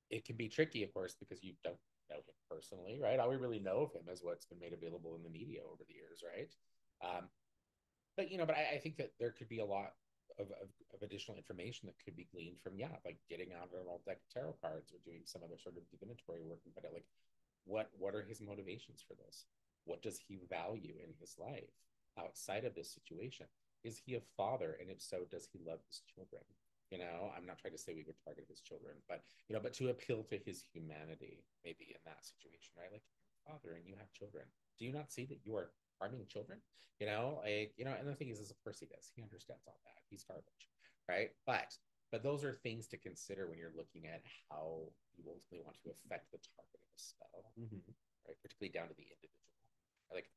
It can be tricky, of course, because you don't know him personally, right? All we really know of him is what's been made available in the media over the years, right? But I think that there could be a lot of additional information that could be gleaned from, like getting out an old deck of tarot cards or doing some other sort of divinatory work and find out, like, what are his motivations for this? What does he value in his life outside of this situation? Is he a father? And if so, does he love his children? I'm not trying to say we would target his children, but to appeal to his humanity, maybe in that situation, right? Like, you're a father and you have children. Do you not see that you are harming children? And the thing is, of course he does. He understands all that. He's garbage, right? But those are things to consider when you're looking at how you ultimately want to affect the target of a spell, right? Particularly down to the individual. Like,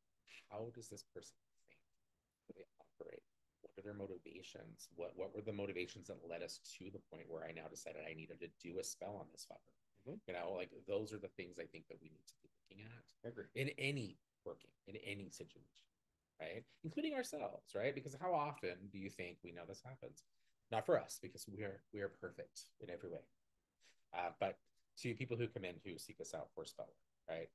how does this person think? How do they operate? what are their motivations? What were the motivations that led us to the point where I now decided I needed to do a spell on this fucker? Like those are the things I think that we need to be looking at. I agree. In any working, in any situation, right? Including ourselves, right? Because how often do you think we know this happens? Not for us, because we are perfect in every way. But to people who come in who seek us out for spell work, right?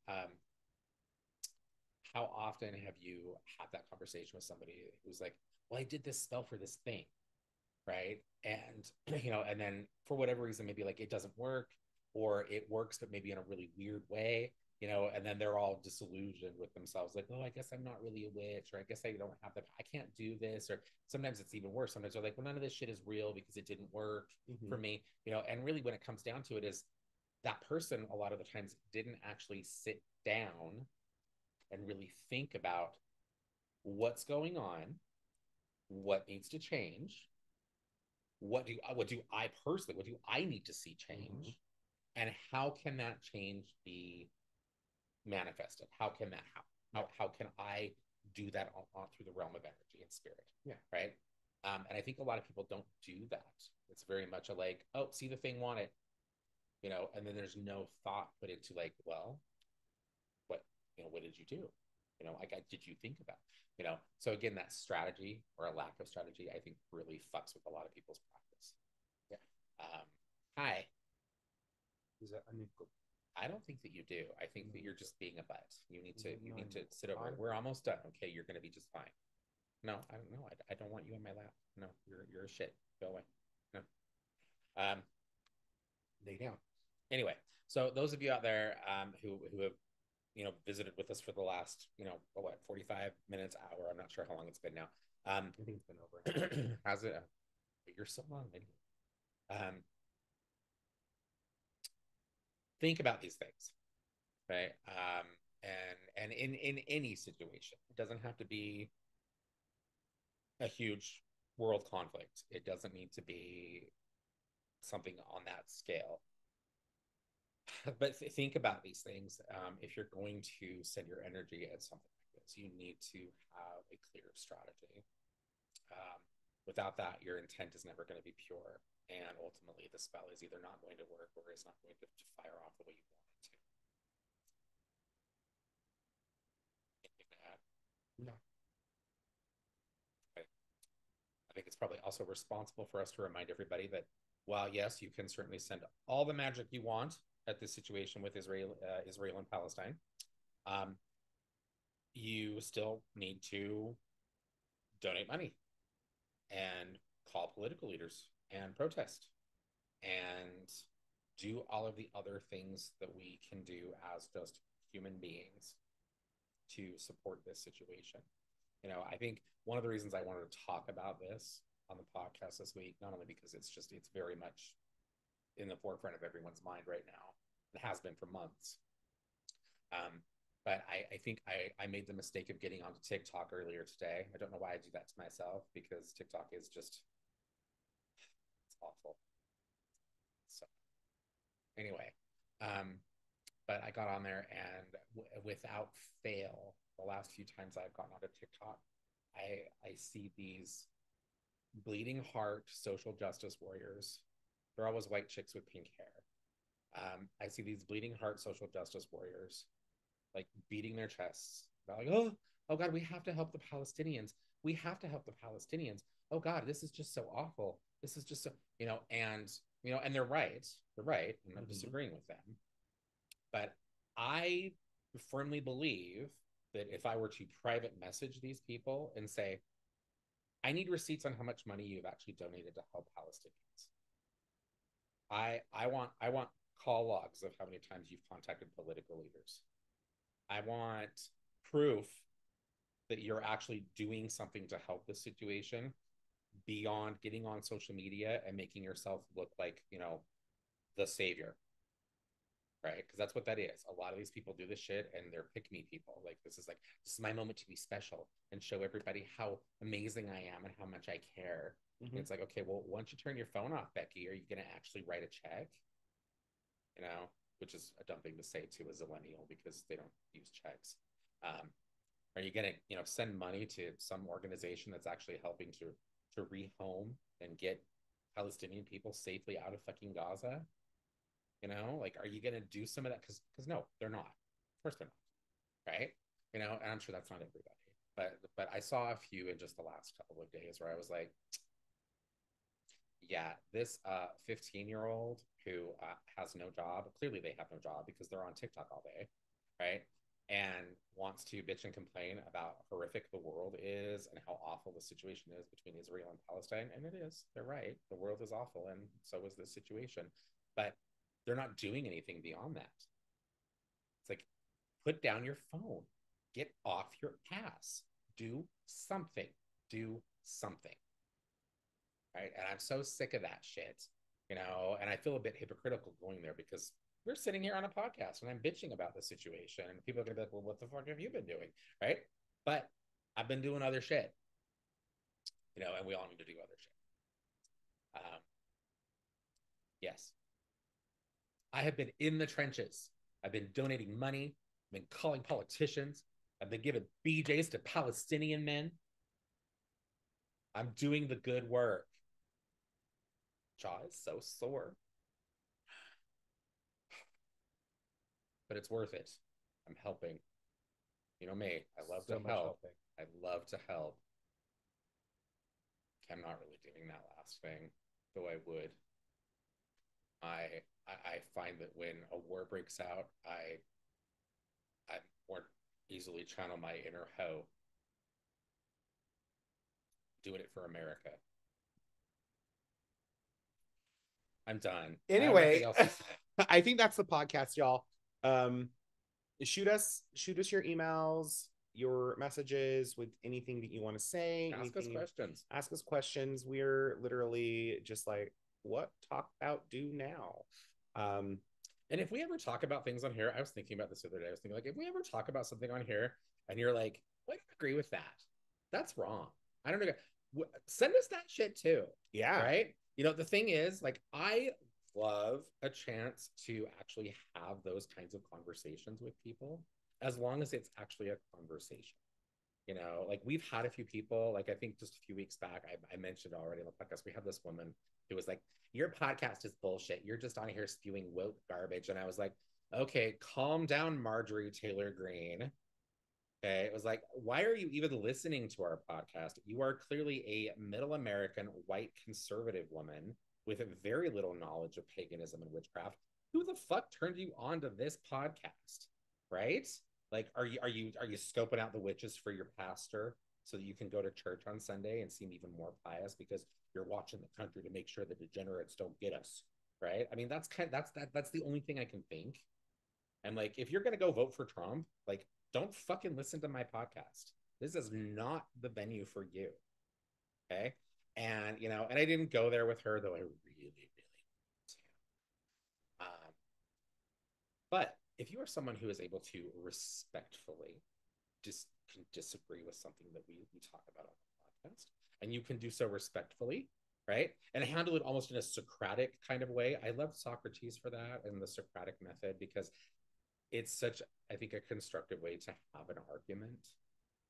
How often have you had that conversation with somebody who's like, well, I did this spell for this thing, right? And and then for whatever reason, maybe like it doesn't work, or it works but maybe in a really weird way, and then they're all disillusioned with themselves, like, oh, I guess I'm not really a witch, or I guess I don't have the, I can't do this. Or sometimes it's even worse. Sometimes they're like, well, none of this shit is real because it didn't work for me. And really when it comes down to it is that person a lot of the times didn't actually sit down and really think about what's going on, what needs to change, what do I need to see change, and how can that change be manifested? How can that happen? How can I do that on through the realm of energy and spirit? Yeah. Right. And I think a lot of people don't do that. It's very much a like, oh, see the thing, want it, and then there's no thought put into like, well, what what did you do? Like, did you think about? So again, that strategy or a lack of strategy, I think, really fucks with a lot of people's practice. Yeah. Hi. Is that unequal? I don't think that you do. I think that you're just being a butt. You need to sit over. We're almost done. Okay, you're gonna be just fine. No, I don't know. I don't want you in my lap. No, you're a shit. Go away. No. Um. Lay down. Anyway, so those of you out there who have visited with us for the last 45 minutes, hour. I'm not sure how long it's been now. I think it's been over. Has it? You're so long. Think about these things, right? And in any situation, it doesn't have to be a huge world conflict. It doesn't need to be something on that scale. But think about these things. If you're going to send your energy at something like this, you need to have a clear strategy. Without that, your intent is never going to be pure, and ultimately, the spell is either not going to work or is not going to fire off the way you want it to. Anything to add? No. Okay. I think it's probably also responsible for us to remind everybody that while yes, you can certainly send all the magic you want at this situation with Israel and Palestine, you still need to donate money and call political leaders and protest and do all of the other things that we can do as just human beings to support this situation. I think one of the reasons I wanted to talk about this on the podcast this week, not only because it's very much in the forefront of everyone's mind right now, it has been for months. But I think I made the mistake of getting onto TikTok earlier today. I don't know why I do that to myself, because TikTok is just, it's awful. So anyway, but I got on there and without fail, the last few times I've gotten onto TikTok, I see these bleeding heart social justice warriors. They're always white chicks with pink hair. I see these bleeding heart social justice warriors like beating their chests about like, oh God, we have to help the Palestinians. We have to help the Palestinians. Oh God, this is just so awful. This is just so, and they're right. They're right. I'm not disagreeing with them. But I firmly believe that if I were to private message these people and say, I need receipts on how much money you've actually donated to help Palestinians. I want call logs of how many times you've contacted political leaders. I want proof that you're actually doing something to help the situation beyond getting on social media and making yourself look like, the savior. Right? Because that's what that is. A lot of these people do this shit and they're pick me people. Like, this is my moment to be special and show everybody how amazing I am and how much I care. It's like, okay, well, once you turn your phone off, Becky, are you going to actually write a check? Which is a dumb thing to say to a zillennial because they don't use checks. Are you gonna, send money to some organization that's actually helping to rehome and get Palestinian people safely out of fucking Gaza? Like, are you gonna do some of that? Because no, they're not. Of course they're not, right? And I'm sure that's not everybody, but I saw a few in just the last couple of days where I was like, yeah, this 15-year-old who has no job. Clearly, they have no job because they're on TikTok all day, right? And wants to bitch and complain about how horrific the world is and how awful the situation is between Israel and Palestine. And it is. They're right. The world is awful, and so is this situation. But they're not doing anything beyond that. It's like, put down your phone, get off your ass, do something, do something. Right. And I'm so sick of that shit, and I feel a bit hypocritical going there because we're sitting here on a podcast and I'm bitching about the situation, and people are going to be like, well, what the fuck have you been doing? Right. But I've been doing other shit, and we all need to do other shit. Yes. I have been in the trenches. I've been donating money. I've been calling politicians. I've been giving BJs to Palestinian men. I'm doing the good work. Jaw is so sore, but it's worth it. I'm helping. You know me, I love So to much help. helping. I love to help. I'm not really doing that last thing, though I would. I find that when a war breaks out, I more easily channel my inner hoe, doing it for America. I'm done. I have nothing Anyway, else to say. I think that's the podcast, y'all. Um, shoot us your emails, your messages with anything that you want to say, Ask us anything. questions. Ask us questions. We're literally just like, what talk about do now? And if we ever talk about things on here, I was thinking about this the other day. I was thinking, like, if we ever talk about something on here and you're like, well, I don't agree with that, that's wrong. I don't know. Send us that shit too. Yeah. Right. The thing is, like, I love a chance to actually have those kinds of conversations with people as long as it's actually a conversation. Like, we've had a few people, like, I think just a few weeks back, I mentioned already on the podcast, we had this woman who was like, your podcast is bullshit. You're just on here spewing woke garbage. And I was like, okay, calm down, Marjorie Taylor Greene. Okay. It was like, why are you even listening to our podcast? You are clearly a middle American white conservative woman with very little knowledge of paganism and witchcraft. Who the fuck turned you on to this podcast? Right? Like, are you scoping out the witches for your pastor so that you can go to church on Sunday and seem even more pious because you're watching the country to make sure the degenerates don't get us? Right? I mean, that's the only thing I can think. And like, if you're gonna go vote for Trump, like, don't fucking listen to my podcast. This is not the venue for you. Okay. And I didn't go there with her, though I really, really want to. But if you are someone who is able to respectfully just can disagree with something that we talk about on the podcast, and you can do so respectfully, right? And handle it almost in a Socratic kind of way. I love Socrates for that and the Socratic method because it's such, I think, a constructive way to have an argument.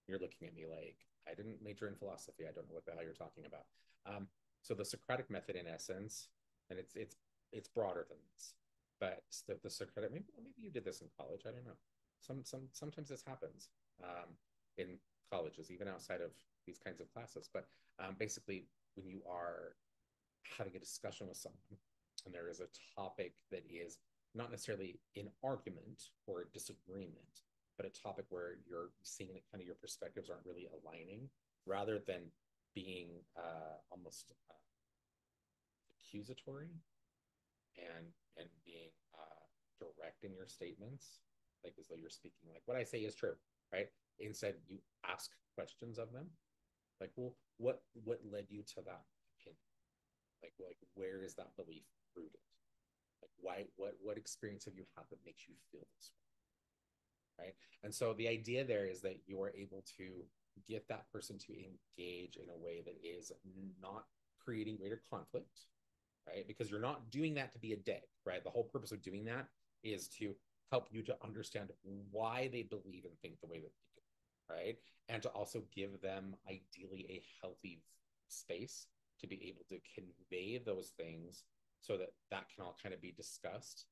You're looking at me like I didn't major in philosophy. I don't know what the hell you're talking about. So the Socratic method, in essence, and it's broader than this, but the Socratic, maybe you did this in college. I don't know. Sometimes this happens in colleges, even outside of these kinds of classes. But basically, when you are having a discussion with someone and there is a topic that is not necessarily an argument or a disagreement, but a topic where you're seeing that kind of your perspectives aren't really aligning, rather than being almost accusatory and being direct in your statements, like as though you're speaking like what I say is true, right? Instead, you ask questions of them, like, well, what led you to that opinion? Like where is that belief rooted? Like, why, what experience have you had that makes you feel this way, right? And so the idea there is that you are able to get that person to engage in a way that is not creating greater conflict, right? Because you're not doing that to be a dick, right? The whole purpose of doing that is to help you to understand why they believe and think the way that they do, right? And to also give them ideally a healthy space to be able to convey those things so that that can all kind of be discussed,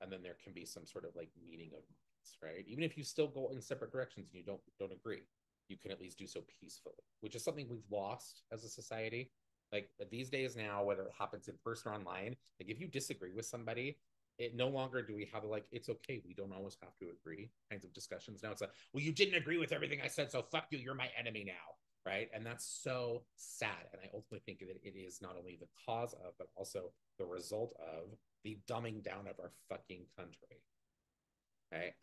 and then there can be some sort of like meeting of minds, right? Even if you still go in separate directions and you don't agree, you can at least do so peacefully, which is something we've lost as a society. Like these days now, whether it happens in person or online, like if you disagree with somebody, it no longer do we have like it's okay, we don't always have to agree kinds of discussions. Now it's like, well, you didn't agree with everything I said, so fuck you, you're my enemy now, right? And that's so sad. And I ultimately think that it is not only the cause of, but also the result of the dumbing down of our fucking country. Right.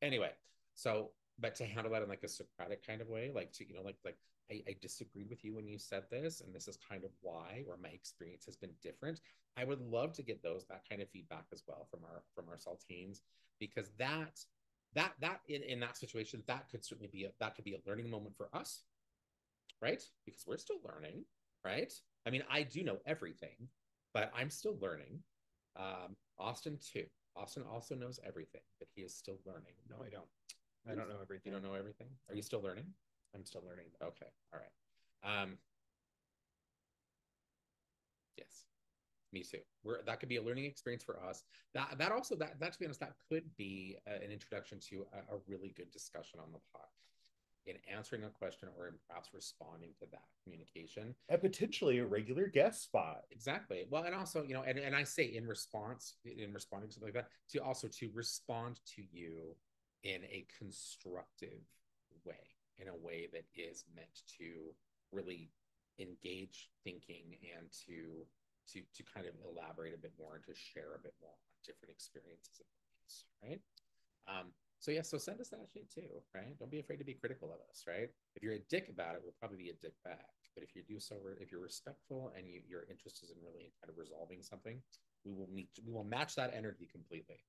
Anyway, so but to handle that in like a Socratic kind of way, like to like I disagreed with you when you said this, and this is kind of why, or my experience has been different. I would love to get that kind of feedback as well from our saltines, because that in that situation, that could certainly be that could be a learning moment for us, right? Because we're still learning, right? I mean, I do know everything, but I'm still learning. Austin too. Austin also knows everything, but he is still learning. No, I don't. I don't know everything. You don't know everything? Are you still learning? I'm still learning. Okay. All right. Yes. Me too. That could be a learning experience for us. That also that to be honest, that could be an introduction to a really good discussion on the pod in answering a question or in perhaps responding to that communication. And potentially a regular guest spot. Exactly. Well, and also, and I say in responding to something like that, to also to respond to you in a constructive way, in a way that is meant to really engage thinking and to kind of elaborate a bit more and to share a bit more on different experiences and beliefs, right? So yeah, so send us that shit too, right? Don't be afraid to be critical of us, right? If you're a dick about it, we'll probably be a dick back. But if you do so, if you're respectful and your interest is in really kind of resolving something, we will match that energy completely.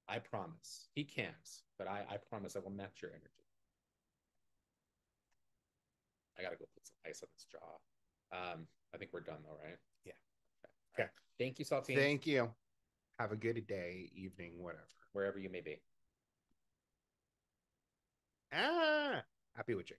I promise. He can't, but I promise I will match your energy. I gotta go put some ice on this jaw. I think we're done though, right? Yeah. Okay. Right. Thank you, Saltine. Thank you. Have a good day, evening, whatever. Wherever you may be. Happy witching.